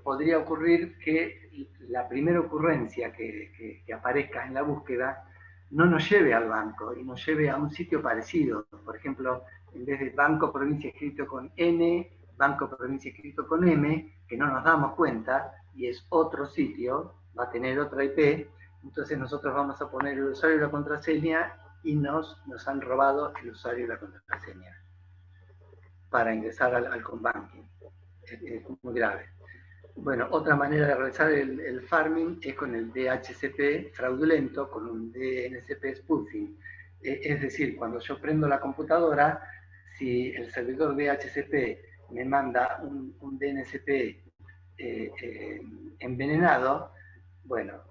podría ocurrir que la primera ocurrencia que aparezca en la búsqueda no nos lleve al banco y nos lleve a un sitio parecido. Por ejemplo, en vez de Banco Provincia escrito con N, Banco Provincia escrito con M, que no nos damos cuenta, y es otro sitio, va a tener otra IP, entonces nosotros vamos a poner el usuario y la contraseña y nos han robado el usuario y la contraseña para ingresar al Combanking. Es muy grave. Bueno, otra manera de realizar el farming es con el DHCP fraudulento, con un DNSP spoofing. Es decir, cuando yo prendo la computadora, si el servidor DHCP me manda un DNSP envenenado, bueno,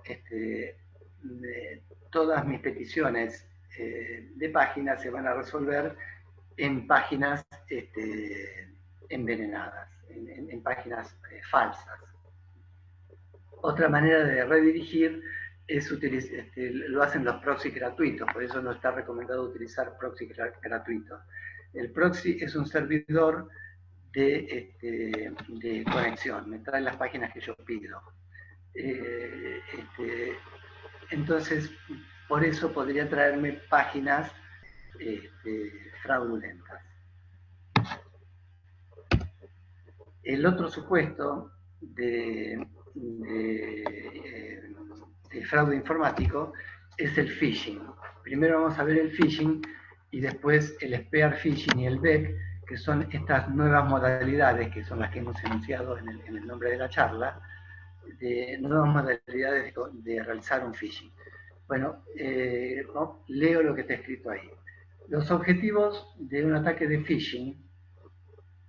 todas mis peticiones de páginas se van a resolver en páginas envenenadas, en páginas falsas. Otra manera de redirigir es lo hacen los proxies gratuitos, por eso no está recomendado utilizar proxies gratuitos. El proxy es un servidor de conexión, me trae las páginas que yo pido. Entonces, por eso podría traerme páginas fraudulentas. El otro supuesto de fraude informático es el phishing. Primero vamos a ver el phishing y después el spear phishing y el BEC, que son estas nuevas modalidades, que son las que hemos enunciado en el nombre de la charla, de nuevas modalidades de realizar un phishing. Bueno, leo lo que está escrito ahí. Los objetivos de un ataque de phishing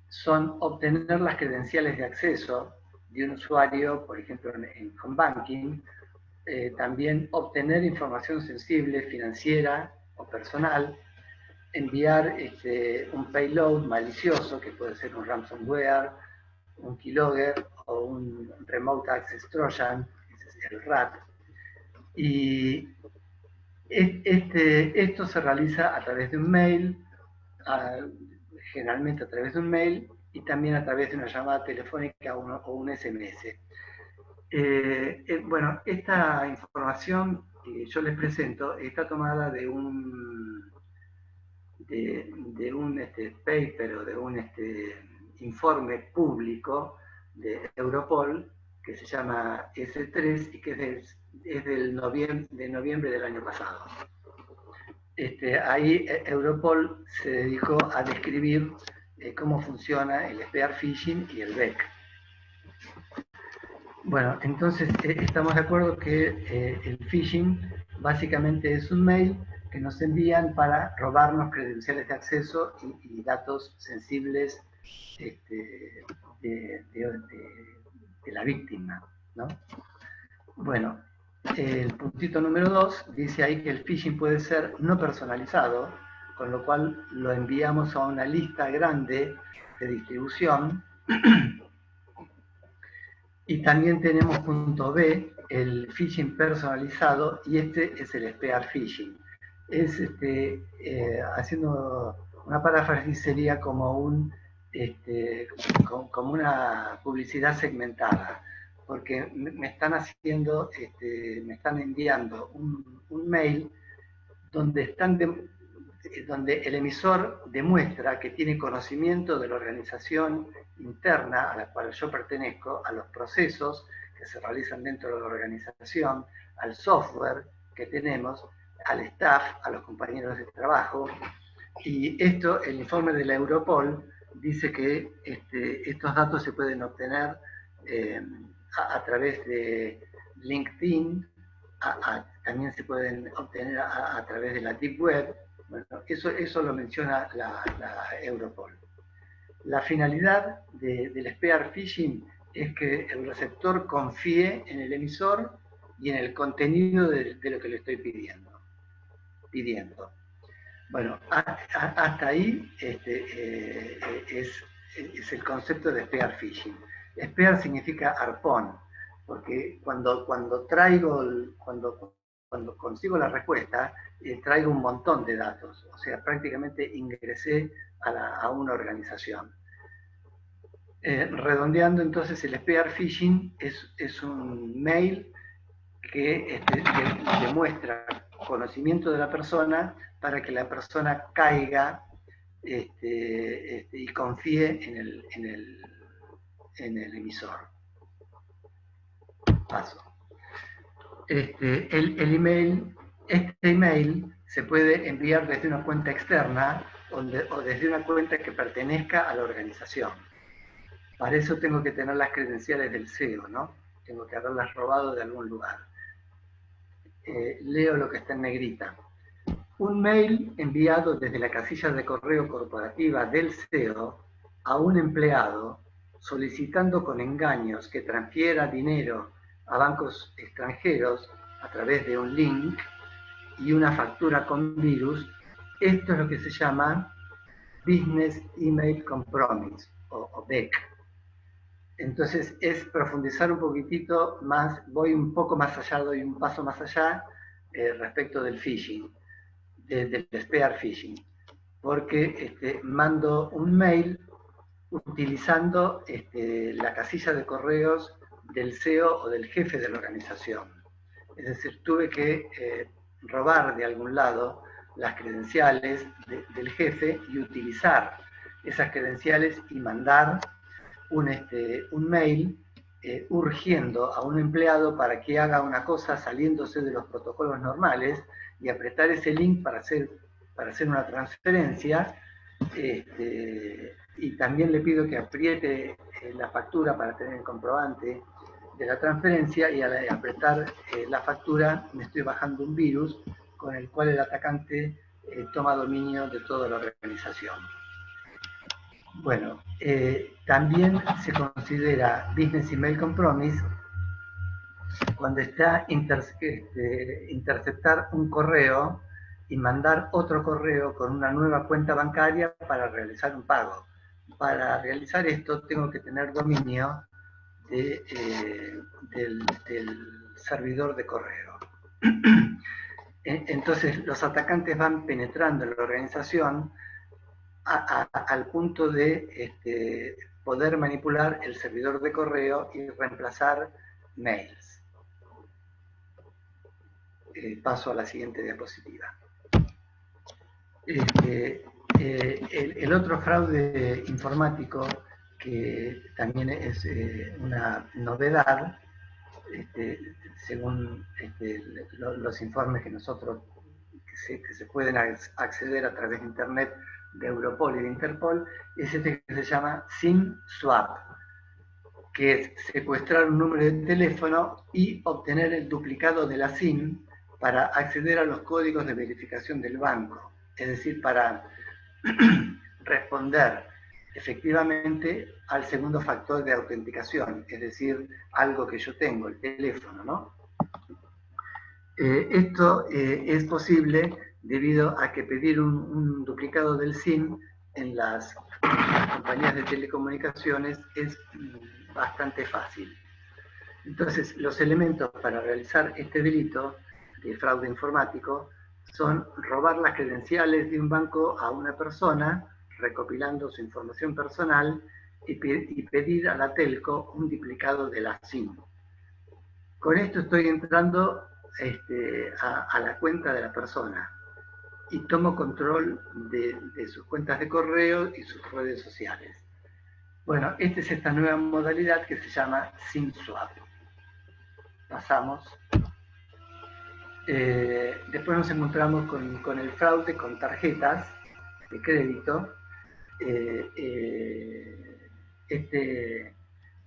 son obtener las credenciales de acceso de un usuario, por ejemplo en home banking, también obtener información sensible, financiera o personal, enviar un payload malicioso, que puede ser un ransomware, un keylogger o un remote access trojan, ese es el RAT. Y esto se realiza a través de un mail, generalmente a través de un mail, y también a través de una llamada telefónica o un SMS. Bueno, esta información que yo les presento está tomada de un paper o de un informe público de Europol que se llama S3 y que es de noviembre del año pasado. Ahí Europol se dedicó a describir cómo funciona el spear phishing y el BEC. Bueno, entonces estamos de acuerdo que el phishing básicamente es un mail que nos envían para robarnos credenciales de acceso y datos sensibles de la víctima, ¿no? Bueno, el puntito número 2 dice ahí que el phishing puede ser no personalizado, con lo cual lo enviamos a una lista grande de distribución. Y también tenemos punto B, el phishing personalizado, y este es el spear phishing. Es, haciendo una paráfrasis, sería como como una publicidad segmentada, porque me están haciendo, me están enviando un mail donde donde el emisor demuestra que tiene conocimiento de la organización interna a la cual yo pertenezco, a los procesos que se realizan dentro de la organización, al software que tenemos, al staff, a los compañeros de trabajo. Y esto, el informe de la Europol dice que estos datos se pueden obtener a través de LinkedIn, también se pueden obtener a través de la Deep Web. Bueno, eso lo menciona la Europol. La finalidad del spear phishing es que el receptor confíe en el emisor y en el contenido de lo que le estoy pidiendo. Bueno, hasta ahí es el concepto de spear phishing. Spear significa arpón, porque cuando consigo la respuesta, traigo un montón de datos, o sea, prácticamente ingresé a una organización. Redondeando, entonces, el spear phishing es un mail que demuestra conocimiento de la persona para que la persona caiga y confíe en el emisor. Paso. Este email se puede enviar desde una cuenta externa o desde una cuenta que pertenezca a la organización. Para eso tengo que tener las credenciales del CEO, ¿no? Tengo que haberlas robado de algún lugar. Leo lo que está en negrita. Un mail enviado desde la casilla de correo corporativa del CEO a un empleado solicitando con engaños que transfiera dinero a bancos extranjeros a través de un link y una factura con virus, esto es lo que se llama Business Email Compromise, o BEC. Entonces es profundizar un poquitito más, voy un poco más allá, doy un paso más allá respecto del phishing, del spear phishing, porque mando un mail utilizando la casilla de correos del CEO o del jefe de la organización. Es decir, tuve que robar de algún lado las credenciales del jefe y utilizar esas credenciales y mandar un mail urgiendo a un empleado para que haga una cosa saliéndose de los protocolos normales y apretar ese link para hacer una transferencia. Y también le pido que apriete la factura para tener el comprobante de la transferencia, y al apretar la factura me estoy bajando un virus con el cual el atacante toma dominio de toda la organización. Bueno, también se considera Business Email Compromise cuando está interceptar un correo y mandar otro correo con una nueva cuenta bancaria para realizar un pago. Para realizar esto tengo que tener dominio del servidor de correo. Entonces los atacantes van penetrando en la organización al punto de poder manipular el servidor de correo y reemplazar mails. Paso a la siguiente diapositiva. El otro fraude informático, que también es una novedad, según los informes que nosotros que se pueden acceder a través de internet de Europol y de Interpol es este que se llama SIM swap, que es secuestrar un número de teléfono y obtener el duplicado de la SIM para acceder a los códigos de verificación del banco. Es decir, para responder efectivamente al segundo factor de autenticación, es decir, algo que yo tengo, el teléfono, ¿no? Esto es posible debido a que pedir un duplicado del SIM en las compañías de telecomunicaciones es bastante fácil. Entonces, los elementos para realizar este delito de fraude informático son robar las credenciales de un banco a una persona, recopilando su información personal y pedir a la telco un duplicado de la SIM. Con esto estoy entrando a la cuenta de la persona y tomo control de sus cuentas de correo y sus redes sociales. Bueno, esta es esta nueva modalidad que se llama SIM swap. Pasamos. Después nos encontramos con el fraude con tarjetas de crédito. Este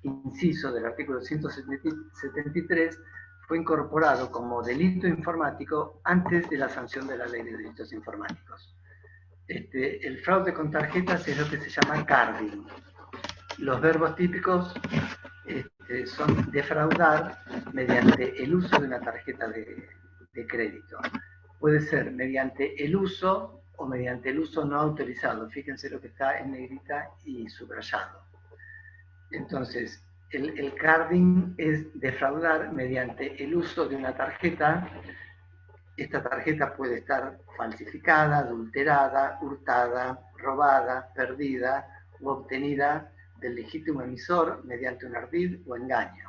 inciso del artículo 173 fue incorporado como delito informático antes de la sanción de la Ley de Delitos Informáticos. El fraude con tarjetas es lo que se llama carding. Los verbos típicos son defraudar mediante el uso de una tarjeta de crédito. Puede ser mediante el uso o mediante el uso no autorizado. Fíjense lo que está en negrita y subrayado. Entonces, el carding es defraudar mediante el uso de una tarjeta. Esta tarjeta puede estar falsificada, adulterada, hurtada, robada, perdida u obtenida del legítimo emisor mediante un ardid o engaño.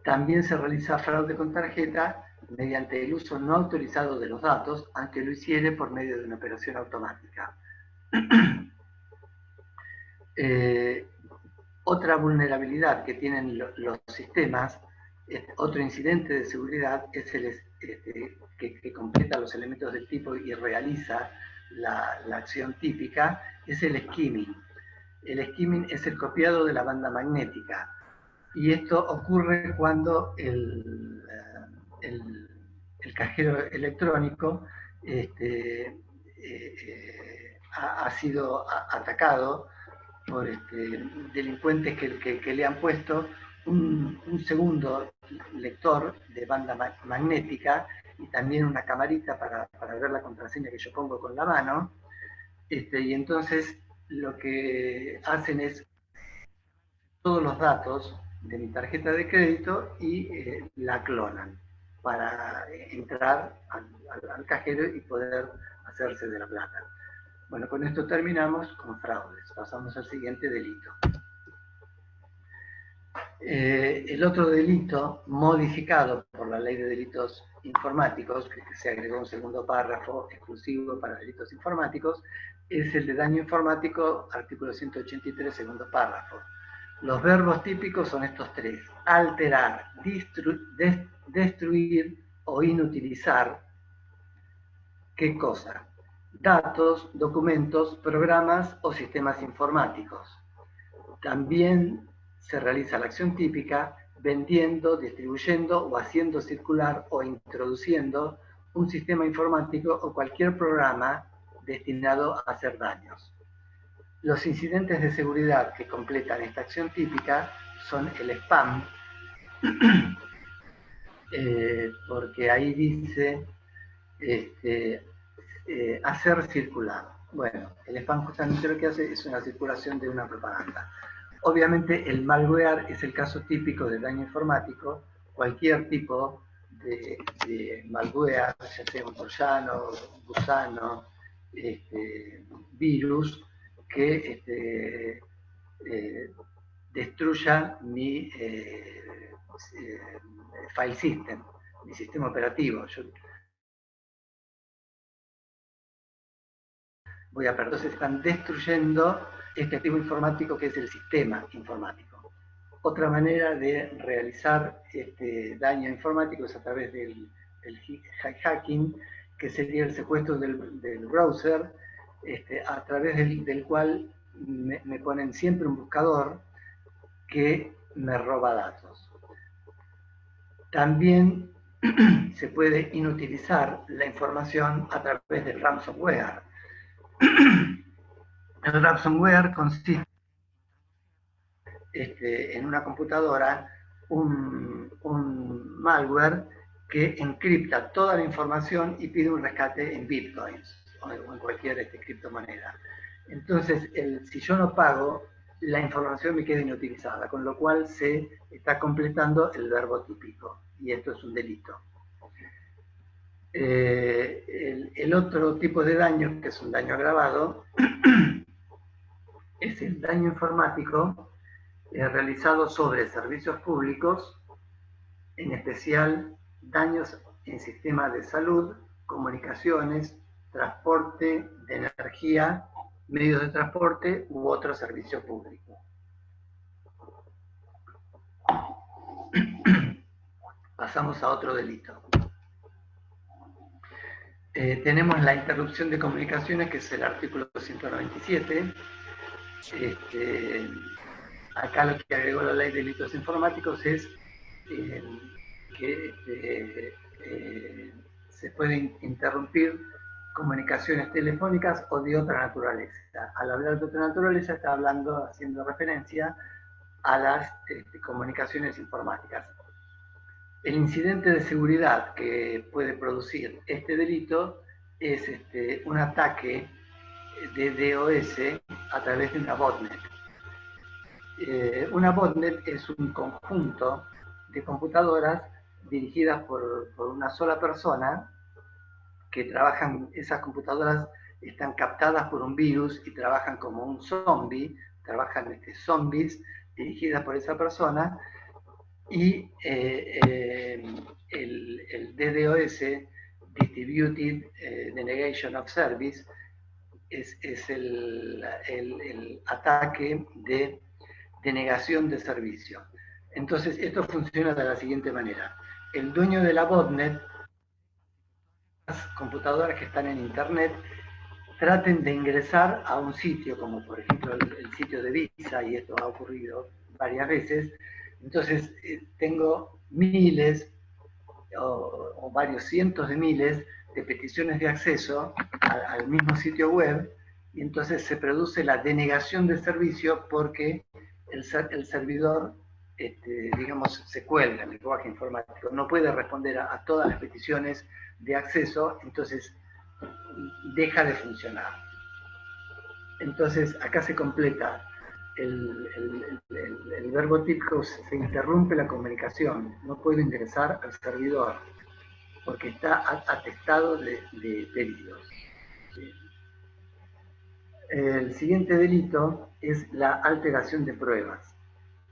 También se realiza fraude con tarjeta mediante el uso no autorizado de los datos, aunque lo hiciere por medio de una operación automática. Otra vulnerabilidad que tienen los sistemas, otro incidente de seguridad, es el que completa los elementos del tipo y realiza la acción típica, es el skimming. El skimming es el copiado de la banda magnética. Y esto ocurre cuando el cajero electrónico ha sido atacado por delincuentes que le han puesto un segundo lector de banda magnética y también una camarita para ver la contraseña que yo pongo con la mano. Y entonces lo que hacen es todos los datos de mi tarjeta de crédito y la clonan para entrar al cajero y poder hacerse de la plata. Bueno, con esto terminamos con fraudes. Pasamos al siguiente delito. El otro delito modificado por la Ley de Delitos Informáticos, que se agregó un segundo párrafo exclusivo para delitos informáticos, es el de daño informático, artículo 183, segundo párrafo. Los verbos típicos son estos tres: alterar, destruir o inutilizar. ¿Qué cosa? Datos, documentos, programas o sistemas informáticos. También se realiza la acción típica vendiendo, distribuyendo o haciendo circular o introduciendo un sistema informático o cualquier programa destinado a hacer daños. Los incidentes de seguridad que completan esta acción típica son el spam, porque ahí dice hacer circular. Bueno, el spam justamente lo que hace es una circulación de una propaganda. Obviamente el malware es el caso típico de daño informático. Cualquier tipo de malware, ya sea un troyano, gusano, virus, que destruya mi file system, mi sistema operativo. Entonces están destruyendo este activo informático que es el sistema informático. Otra manera de realizar este daño informático es a través del hacking, que sería el secuestro del browser, a través del cual me ponen siempre un buscador que me roba datos. También se puede inutilizar la información a través del ransomware. El ransomware consiste en una computadora un malware que encripta toda la información y pide un rescate en bitcoins o en cualquier criptomoneda. Entonces, si yo no pago, la información me queda inutilizada, con lo cual se está completando el verbo típico, y esto es un delito. El otro tipo de daño, que es un daño agravado, es el daño informático realizado sobre servicios públicos, en especial daños en sistemas de salud, comunicaciones, transporte de energía, medios de transporte u otro servicio público. Pasamos a otro delito. Tenemos la interrupción de comunicaciones, que es el artículo 197. Acá lo que agregó la ley de delitos informáticos es que se pueden interrumpir comunicaciones telefónicas o de otra naturaleza. Al hablar de otra naturaleza está haciendo referencia a las comunicaciones informáticas. El incidente de seguridad que puede producir este delito es un ataque de DOS a través de una botnet. Una botnet es un conjunto de computadoras dirigidas por una sola persona, que trabajan, esas computadoras están captadas por un virus y trabajan como un zombie, trabajan zombies dirigidas por esa persona, y el DDoS, Distributed Denegation of Service, es el ataque de denegación de servicio. Entonces, esto funciona de la siguiente manera. El dueño de la botnet, las computadoras que están en internet, traten de ingresar a un sitio, como por ejemplo el sitio de Visa, y esto ha ocurrido varias veces. Entonces, tengo miles o varios cientos de miles de peticiones de acceso al mismo sitio web, y entonces se produce la denegación de servicio porque el servidor, digamos, se cuelga en el lenguaje informático, no puede responder a todas las peticiones de acceso, entonces deja de funcionar. Entonces acá se completa el verbo típico, se interrumpe la comunicación, no puedo ingresar al servidor porque está atestado de delitos. El siguiente delito es la alteración de pruebas,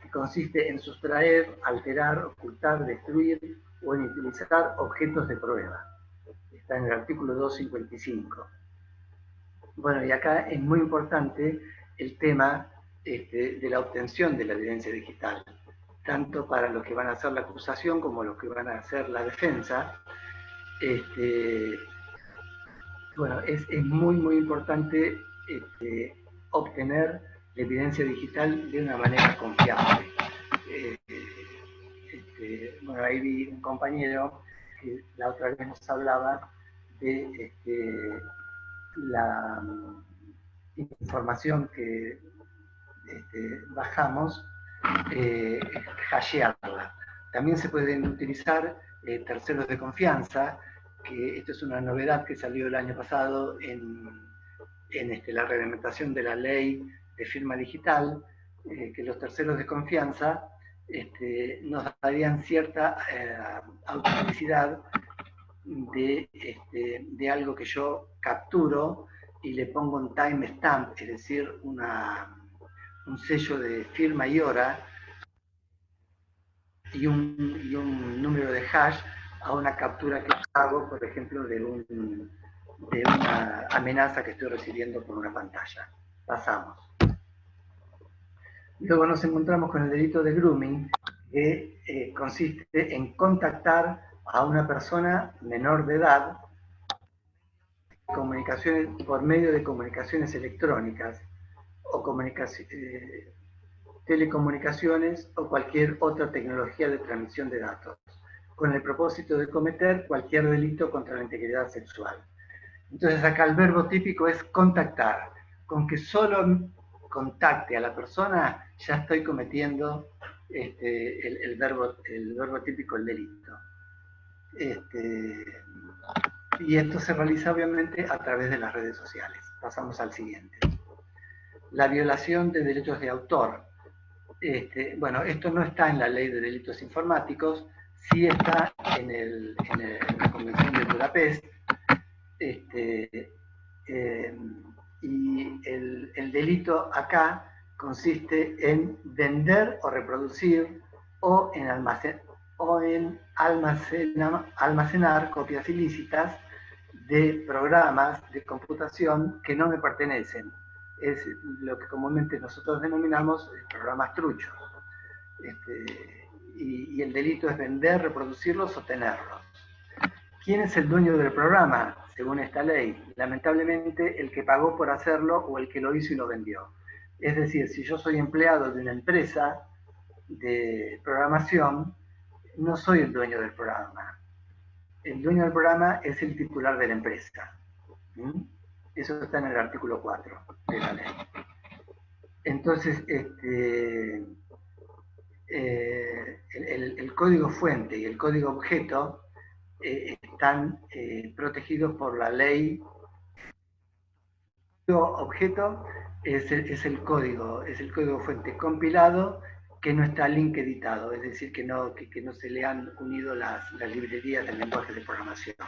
que consiste en sustraer, alterar, ocultar, destruir o en utilizar objetos de prueba. Está en el artículo 255. Bueno, y acá es muy importante el tema de la obtención de la evidencia digital, tanto para los que van a hacer la acusación como los que van a hacer la defensa. Bueno, es muy, muy importante obtener la evidencia digital de una manera confiable. Bueno, ahí vi un compañero que la otra vez nos hablaba de la información que bajamos, hashearla. También se pueden utilizar terceros de confianza, que esto es una novedad que salió el año pasado en la reglamentación de la ley de firma digital, que los terceros de confianza nos darían cierta autenticidad de algo que yo capturo y le pongo un timestamp, es decir, un sello de firma y hora y un número de hash a una captura que hago, por ejemplo, de una amenaza que estoy recibiendo por una pantalla. Pasamos. Luego nos encontramos con el delito de grooming, que consiste en contactar a una persona menor de edad comunicaciones, por medio de comunicaciones electrónicas o telecomunicaciones o cualquier otra tecnología de transmisión de datos, con el propósito de cometer cualquier delito contra la integridad sexual. Entonces acá el verbo típico es contactar. Con que solo contacte a la persona, ya estoy cometiendo el verbo típico, el delito. Y esto se realiza obviamente a través de las redes sociales. Pasamos al siguiente. La violación de derechos de autor. Bueno, esto no está en la ley de delitos informáticos, sí está en la Convención de Budapest. Y el delito acá consiste en vender o reproducir o en almacenar copias ilícitas de programas de computación que no me pertenecen. Es lo que comúnmente nosotros denominamos programas truchos. Y el delito es vender, reproducirlos o tenerlos. ¿Quién es el dueño del programa, según esta ley? Lamentablemente, el que pagó por hacerlo o el que lo hizo y lo vendió. Es decir, si yo soy empleado de una empresa de programación, no soy el dueño del programa. El dueño del programa es el titular de la empresa. Eso está en el artículo 4 de la ley. Entonces, el código fuente y el código objeto están protegidos por la ley. El objeto es el código fuente compilado que no está link editado, es decir, que no se le han unido las librerías del lenguaje de programación.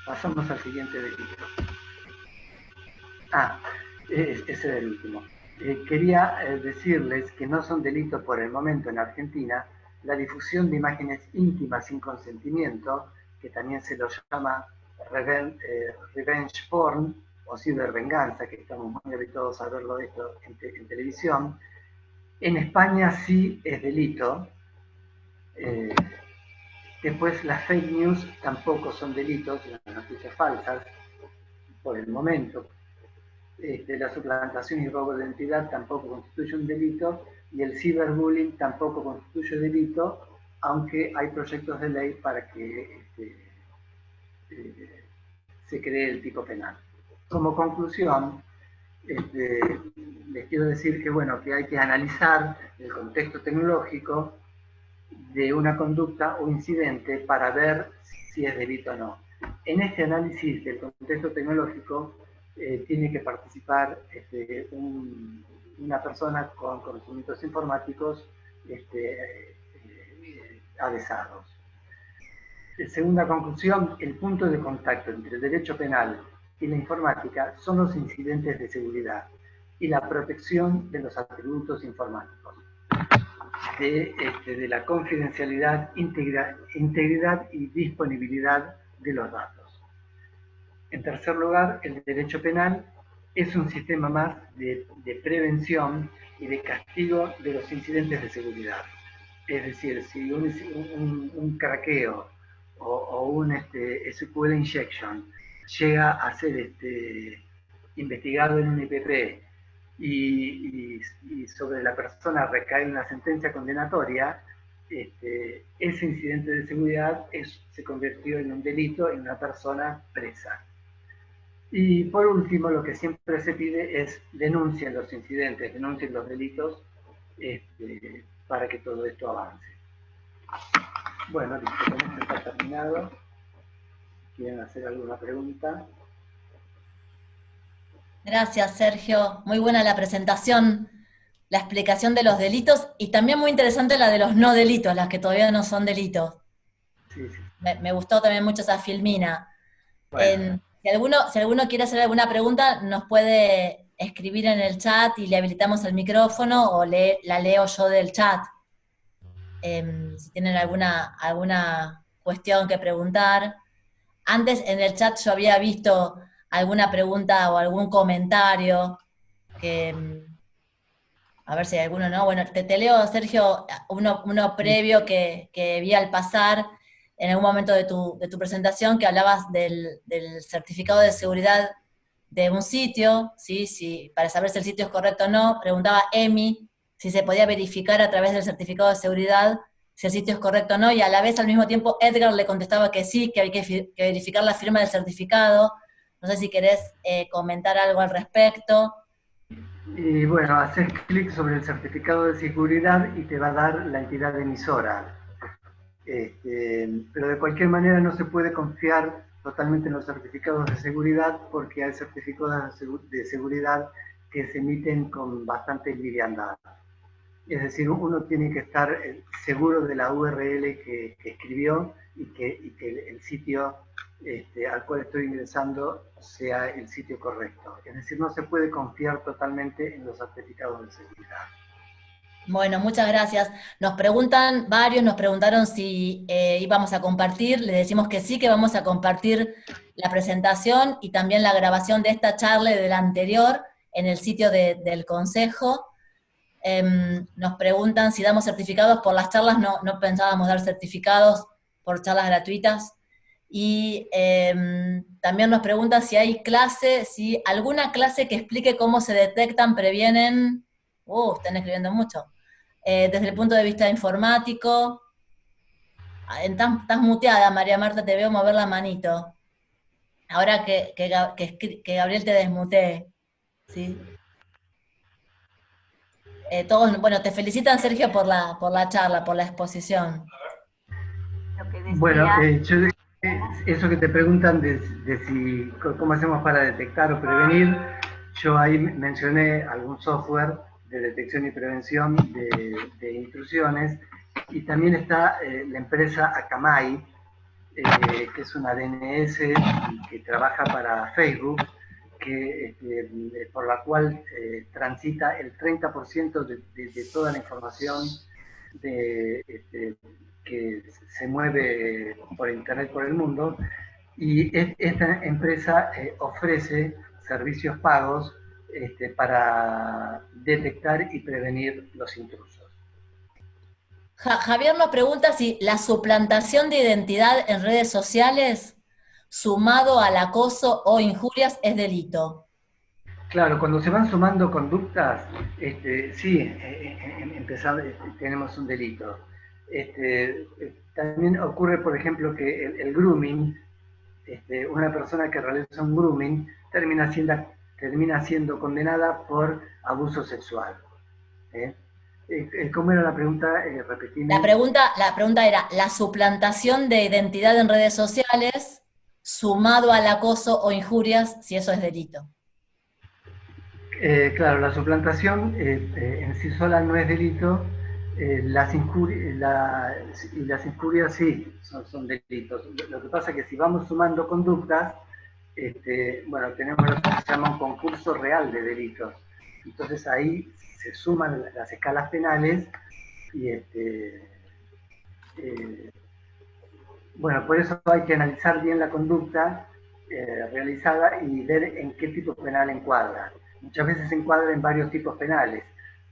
Pasamos al siguiente delito. Ese era el último. Quería decirles que no son delitos por el momento en Argentina la difusión de imágenes íntimas sin consentimiento, que también se lo llama revenge porn o cibervenganza, que estamos muy habituados a verlo esto en televisión. En España sí es delito. Después las fake news tampoco son delitos, las noticias falsas, por el momento. La suplantación y robo de identidad tampoco constituye un delito, y el ciberbullying tampoco constituye delito, aunque hay proyectos de ley para que se cree el tipo penal. Como conclusión, les quiero decir que, bueno, que hay que analizar el contexto tecnológico de una conducta o incidente para ver si es delito o no. En este análisis del contexto tecnológico tiene que participar una persona con conocimientos informáticos avesados. Segunda conclusión, el punto de contacto entre el derecho penal y la informática son los incidentes de seguridad y la protección de los atributos informáticos, de la confidencialidad, integridad y disponibilidad de los datos. En tercer lugar, el derecho penal es un sistema más de prevención y de castigo de los incidentes de seguridad. Es decir, si un craqueo o un SQL injection llega a ser investigado en un IPP y sobre la persona recae una sentencia condenatoria, ese incidente de seguridad se convirtió en un delito, en una persona presa. Y por último, lo que siempre se pide es denuncien los incidentes, denuncien los delitos, para que todo esto avance. Bueno, listo, con esto está terminado. ¿Quieren hacer alguna pregunta? Gracias, Sergio. Muy buena la presentación, la explicación de los delitos, y también muy interesante la de los no delitos, las que todavía no son delitos. Sí, sí. Me gustó también mucho esa filmina. Bueno. Si alguno quiere hacer alguna pregunta, nos puede escribir en el chat y le habilitamos el micrófono, o la leo yo del chat. Si tienen alguna cuestión que preguntar. Antes en el chat yo había visto alguna pregunta o algún comentario a ver si hay alguno, ¿no? Bueno, te leo, Sergio, uno previo que vi al pasar, en algún momento de tu presentación que hablabas del certificado de seguridad de un sitio, ¿sí? Si, para saber si el sitio es correcto o no, preguntaba Emi si se podía verificar a través del certificado de seguridad si el sitio es correcto o no, y a la vez, al mismo tiempo, Edgar le contestaba que sí, que hay que verificar la firma del certificado. No sé si querés comentar algo al respecto. Y bueno, haces clic sobre el certificado de seguridad y te va a dar la entidad emisora. Pero de cualquier manera no se puede confiar totalmente en los certificados de seguridad porque hay certificados de seguridad que se emiten con bastante liviandad. Es decir, uno tiene que estar seguro de la URL que escribió y que el sitio al cual estoy ingresando sea el sitio correcto. Es decir, no se puede confiar totalmente en los certificados de seguridad. Bueno, muchas gracias. Varios nos preguntaron si íbamos a compartir, les decimos que sí, que vamos a compartir la presentación y también la grabación de esta charla y de la anterior en el sitio del Consejo. Nos preguntan si damos certificados por las charlas, no pensábamos dar certificados por charlas gratuitas. Y también nos preguntan si hay si alguna clase que explique cómo se detectan, previenen, están escribiendo mucho, desde el punto de vista informático. Estás muteada, María Marta, te veo mover la manito. Ahora que Gabriel te desmutee, ¿sí? Bueno, te felicitan, Sergio, por la charla, por la exposición. Bueno, eso que te preguntan de cómo hacemos para detectar o prevenir, yo ahí mencioné algún software de detección y prevención de intrusiones, y también está la empresa Akamai, que es una DNS que trabaja para Facebook, por la cual transita el 30% de toda la información que se mueve por internet por el mundo, y esta empresa ofrece servicios pagos para detectar y prevenir los intrusos. Javier nos pregunta si la suplantación de identidad en redes sociales, sumado al acoso o injurias, es delito. Claro, cuando se van sumando conductas, sí, tenemos un delito. También ocurre, por ejemplo, que el grooming, una persona que realiza un grooming termina siendo condenada por abuso sexual. ¿Cómo era la pregunta? Repetime. La pregunta era, la suplantación de identidad en redes sociales, sumado al acoso o injurias, si eso es delito. Claro, la suplantación en sí sola no es delito, las injurias sí son delitos. Lo que pasa es que si vamos sumando conductas, bueno, tenemos lo que se llama un concurso real de delitos. Entonces ahí se suman las escalas penales y bueno, por eso hay que analizar bien la conducta realizada y ver en qué tipo penal encuadra. Muchas veces se encuadra en varios tipos penales.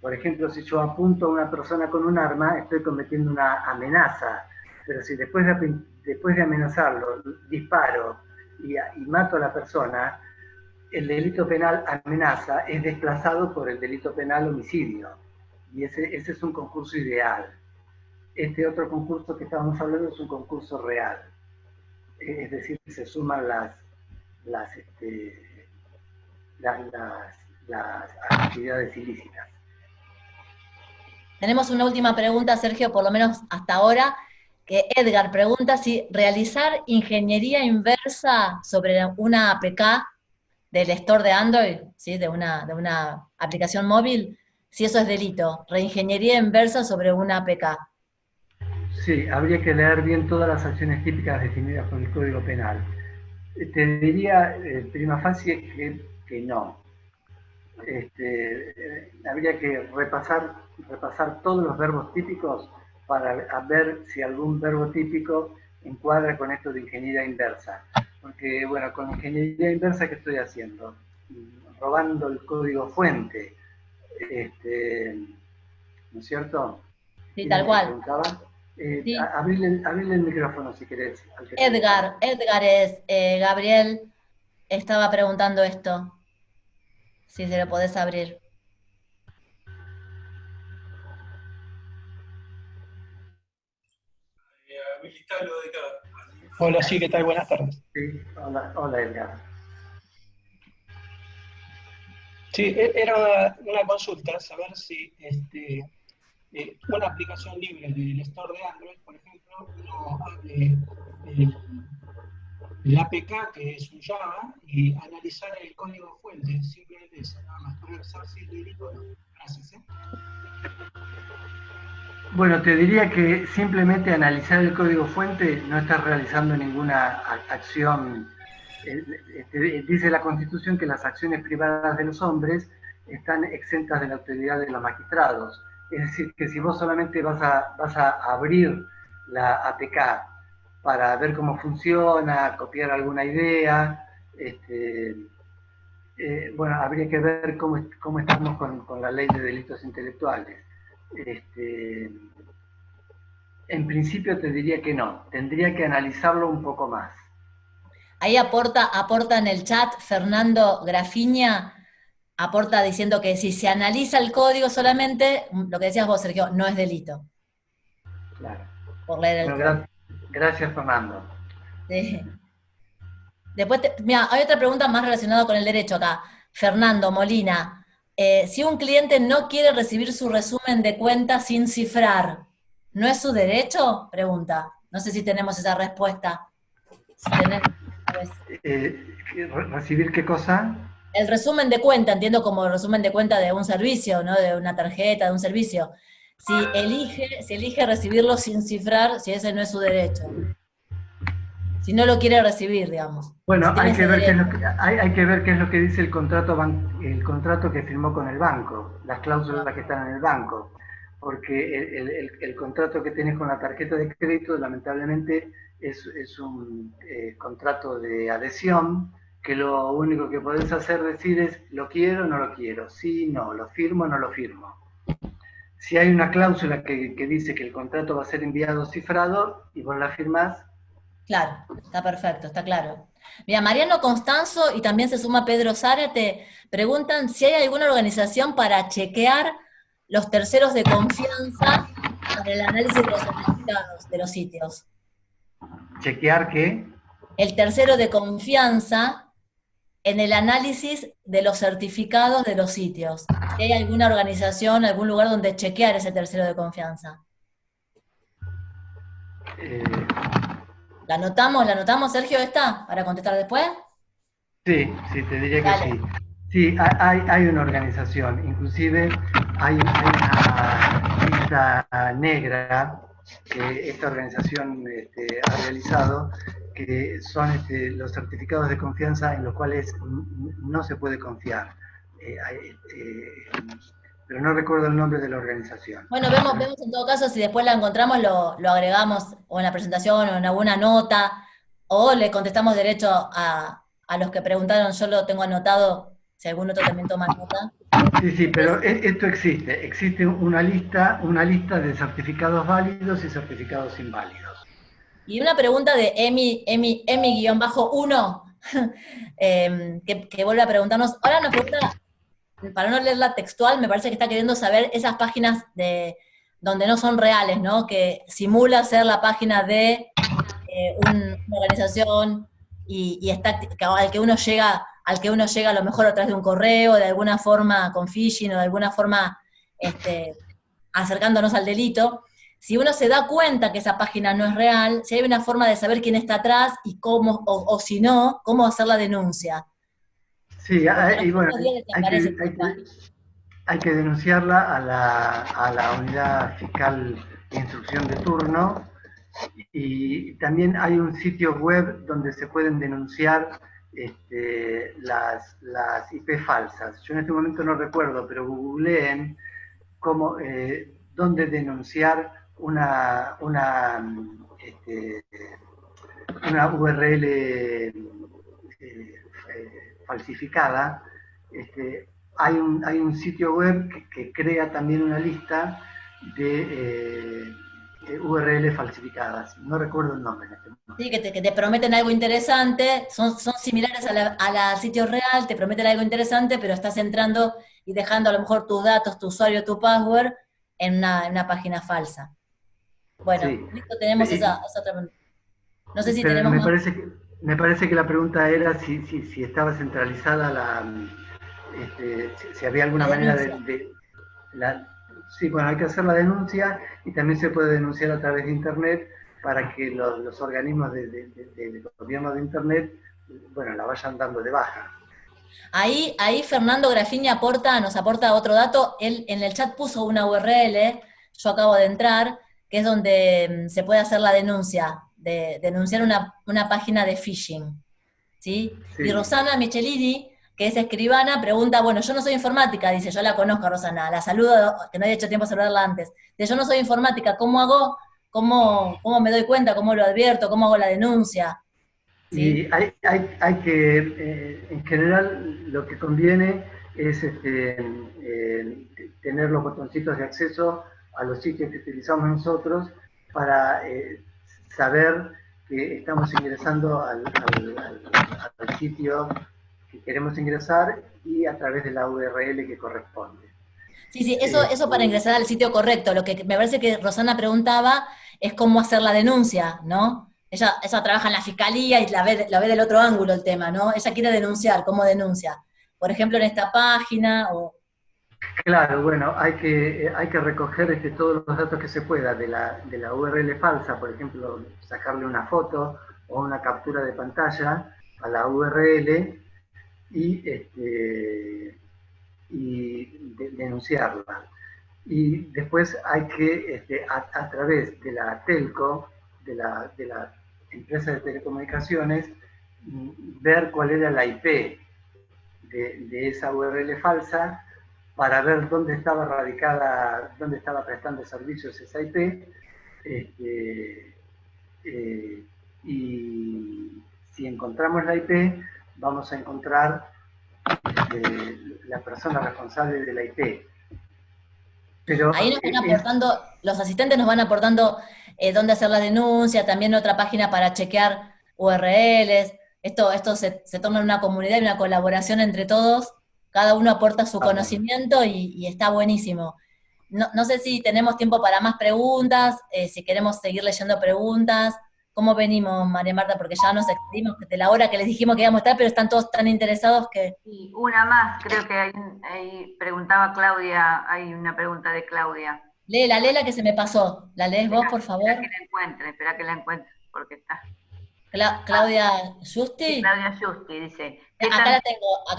Por ejemplo, si yo apunto a una persona con un arma, estoy cometiendo una amenaza, pero si después de amenazarlo, disparo y mato a la persona, el delito penal amenaza es desplazado por el delito penal homicidio. Y ese es un concurso ideal. Este otro concurso que estábamos hablando es un concurso real. Es decir, se suman las actividades ilícitas. Tenemos una última pregunta, Sergio, por lo menos hasta ahora, que Edgar pregunta si realizar ingeniería inversa sobre una APK del store de Android, ¿sí? de una aplicación móvil, si eso es delito. Reingeniería inversa sobre una APK. Sí, habría que leer bien todas las acciones típicas definidas por el Código Penal. Te diría, prima facie, que no. Habría que repasar todos los verbos típicos para ver si algún verbo típico encuadra con esto de ingeniería inversa. Porque, bueno, con ingeniería inversa, ¿qué estoy haciendo? Robando el código fuente. ¿No es cierto? Sí, tal cual. Sí. Abrile el micrófono si querés. Edgar es, Gabriel estaba preguntando esto, si se lo podés abrir. Habilitalo de cada. Hola, sí, ¿qué tal? Buenas tardes. Sí, hola Edgar. Sí, era una consulta, saber si una aplicación libre del Store de Android, por ejemplo, uno abre el APK, que es un Java, y analizar el código fuente, simplemente eso, nada más, para saber si es delito o no. Gracias. Bueno, te diría que simplemente analizar el código fuente no estás realizando ninguna acción. Dice la Constitución que las acciones privadas de los hombres están exentas de la autoridad de los magistrados. Es decir, que si vos solamente vas a abrir la APK para ver cómo funciona, copiar alguna idea, bueno, habría que ver cómo estamos con la ley de delitos intelectuales. En principio te diría que no, tendría que analizarlo un poco más. Ahí aporta en el chat Fernando Grafiña, aporta diciendo que si se analiza el código solamente, lo que decías vos, Sergio, no es delito. Claro. Por leer el código. Gracias, Fernando. Sí. Después, mira, hay otra pregunta más relacionada con el derecho acá. Fernando Molina, si un cliente no quiere recibir su resumen de cuenta sin cifrar, ¿no es su derecho? Pregunta. No sé si tenemos esa respuesta. Si tenés, ¿Recibir qué cosa? el resumen de cuenta, entiendo como resumen de cuenta de un servicio, ¿no? De una tarjeta, de un servicio. Si elige recibirlo sin cifrar, si ese no es su derecho. Si no lo quiere recibir, digamos. Bueno, Si hay que ver derecho. qué es lo que dice el contrato que firmó con el banco, las cláusulas que están en el banco, porque el contrato que tenés con la tarjeta de crédito lamentablemente es un contrato de adhesión, que lo único que podés hacer decir es lo quiero o no lo quiero, sí, no, lo firmo o no lo firmo. Si hay una cláusula que dice que el contrato va a ser enviado cifrado y vos la firmás. Claro, está perfecto, está claro. Mira, Mariano Constanzo y también se suma Pedro Zárate, preguntan si hay alguna organización para chequear los terceros de confianza para el análisis de los certificados de los sitios. ¿Chequear qué? El tercero de confianza en el análisis de los certificados de los sitios. Si hay alguna organización, algún lugar donde chequear ese tercero de confianza. ¿La anotamos, Sergio, esta, para contestar después? Sí, te diría que Dale. sí. Sí, hay una organización, inclusive hay una lista negra que esta organización ha realizado, que son los certificados de confianza en los cuales no se puede confiar. Pero no recuerdo el nombre de la organización. Bueno, vemos en todo caso si después la encontramos, lo agregamos o en la presentación o en alguna nota, o le contestamos derecho a los que preguntaron, yo lo tengo anotado, si algún otro también toma nota. Sí, pero esto existe una lista de certificados válidos y certificados inválidos. Y una pregunta de Emi-1, que vuelve a preguntarnos, ahora nos pregunta, para no leerla textual, me parece que está queriendo saber esas páginas donde no son reales, ¿no? Que simula ser la página de una organización y está, al que uno llega a lo mejor a través de un correo, de alguna forma con phishing o de alguna forma acercándonos al delito. Si uno se da cuenta que esa página no es real, si hay una forma de saber quién está atrás y cómo, o si no, cómo hacer la denuncia. Sí, y bueno, hay que denunciarla a la unidad fiscal de instrucción de turno, y también hay un sitio web donde se pueden denunciar las IP falsas. Yo en este momento no recuerdo, pero googleen dónde denunciar una URL falsificada. Hay un sitio web que crea también una lista de URL falsificadas. No recuerdo el nombre en este momento. Sí, que te prometen algo interesante, son similares al sitio real, te prometen algo interesante, pero estás entrando y dejando a lo mejor tus datos, tu usuario, tu password en una página falsa. Bueno, Sí. listo, tenemos esa otra pregunta. No sé si Pero tenemos más. me parece que la pregunta era si estaba centralizada si había alguna La manera denuncia. sí, bueno, hay que hacer la denuncia y también se puede denunciar a través de Internet para que los organismos del gobierno de Internet, bueno, la vayan dando de baja. Ahí Fernando Grafini nos aporta otro dato. Él en el chat puso una URL, yo acabo de entrar, que es donde se puede hacer la denuncia, de denunciar una página de phishing. ¿Sí? Sí. Y Rosana Michelini, que es escribana, pregunta, bueno, yo no soy informática, dice, yo la conozco a Rosana, la saludo, que no había hecho tiempo de saludarla antes. Dice, yo no soy informática, ¿cómo hago? ¿Cómo me doy cuenta? ¿Cómo lo advierto? ¿Cómo hago la denuncia? ¿Sí? Y hay que, en general, lo que conviene es tener los botoncitos de acceso a los sitios que utilizamos nosotros para saber que estamos ingresando al sitio que queremos ingresar y a través de la URL que corresponde. Sí, eso para ingresar al sitio correcto. Lo que me parece que Rosana preguntaba es cómo hacer la denuncia, ¿no? Ella trabaja en la fiscalía y la ve del otro ángulo el tema, ¿no? Ella quiere denunciar, ¿cómo denuncia? Por ejemplo, en esta página o... Claro, bueno, hay que recoger todos los datos que se pueda de la URL falsa, por ejemplo, sacarle una foto o una captura de pantalla a la URL y denunciarla. Y después hay que, a través de la telco, de la empresa de telecomunicaciones, ver cuál era la IP de esa URL falsa para ver dónde estaba radicada, dónde estaba prestando servicios esa IP, y si encontramos la IP, vamos a encontrar la persona responsable de la IP. Pero, ahí nos van aportando, los asistentes nos van aportando dónde hacer la denuncia, también otra página para chequear URLs. Esto se torna en una comunidad y una colaboración entre todos. Cada uno aporta su conocimiento y está buenísimo. No sé si tenemos tiempo para más preguntas, si queremos seguir leyendo preguntas. ¿Cómo venimos, María Marta? Porque ya nos excedimos de la hora que les dijimos que íbamos a estar, pero están todos tan interesados que... Y una más, creo que ahí preguntaba Claudia, hay una pregunta de Claudia. Léela que se me pasó. ¿La lees vos, por favor? Espera que la encuentre, porque está. Claudia Justi. Claudia Justi dice. Acá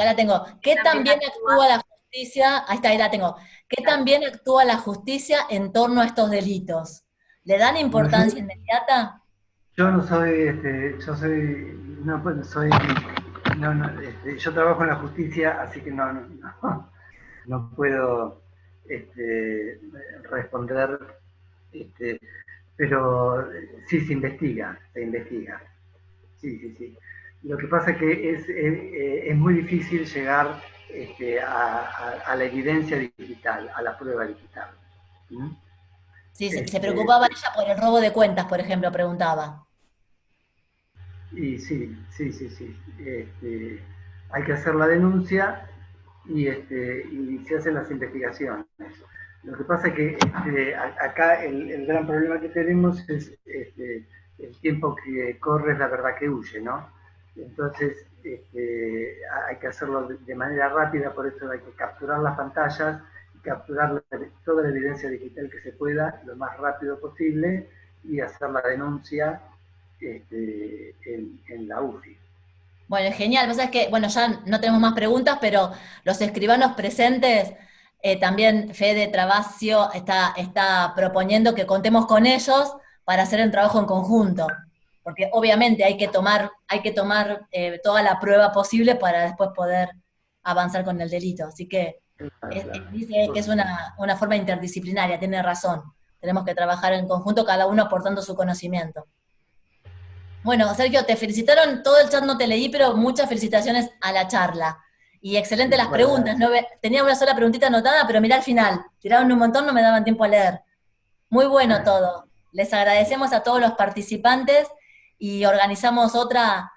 la tengo. ¿Qué tan bien actúa la justicia? Ahí la tengo. ¿Qué tan bien actúa la justicia en torno a estos delitos? ¿Le dan importancia inmediata? Yo no soy, yo trabajo en la justicia, así que no puedo responder, pero sí se investiga. Sí. Lo que pasa es que es muy difícil llegar a la evidencia digital, a la prueba digital. ¿Mm? Sí, se preocupaba ella por el robo de cuentas, por ejemplo, preguntaba. Y sí. Hay que hacer la denuncia y se hacen las investigaciones. Lo que pasa es que acá el gran problema que tenemos es el tiempo que corre es la verdad que huye, ¿no? Entonces hay que hacerlo de manera rápida, por eso hay que capturar las pantallas, capturar toda la evidencia digital que se pueda lo más rápido posible y hacer la denuncia en la UFI. Bueno, genial. Vos sabés que, bueno, ya no tenemos más preguntas, pero los escribanos presentes, también Fede Travasio está proponiendo que contemos con ellos para hacer el trabajo en conjunto. Porque obviamente hay que tomar toda la prueba posible para después poder avanzar con el delito. Así que dice que es una forma interdisciplinaria, tiene razón. Tenemos que trabajar en conjunto, cada uno aportando su conocimiento. Bueno, Sergio, te felicitaron, todo el chat no te leí, pero muchas felicitaciones a la charla. Y excelente las preguntas, ¿no? Tenía una sola preguntita anotada, pero mirá al final, tiraron un montón, no me daban tiempo a leer. Muy bueno todo. les agradecemos a todos los participantes y organizamos otra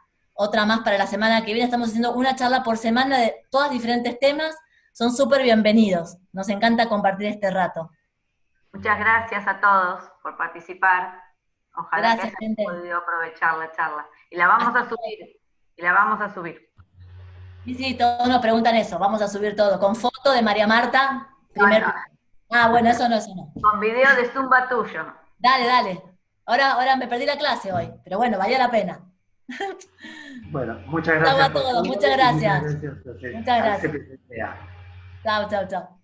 más para la semana que viene. Estamos haciendo una charla por semana de todos diferentes temas. Son súper bienvenidos. Nos encanta compartir este rato. Muchas gracias a todos por participar. Ojalá Gracias, que hayan gente. podido aprovechar la charla. Y la vamos a subir. Y la vamos a subir. Sí, todos nos preguntan eso. Vamos a subir todo. Con foto de María Marta. Bueno, eso no. Con video de Zumba tuyo. Dale. Ahora me perdí la clase hoy, pero bueno, valía la pena. Bueno, muchas gracias. Chau a todos, muchas gracias. Muchas gracias. Chao.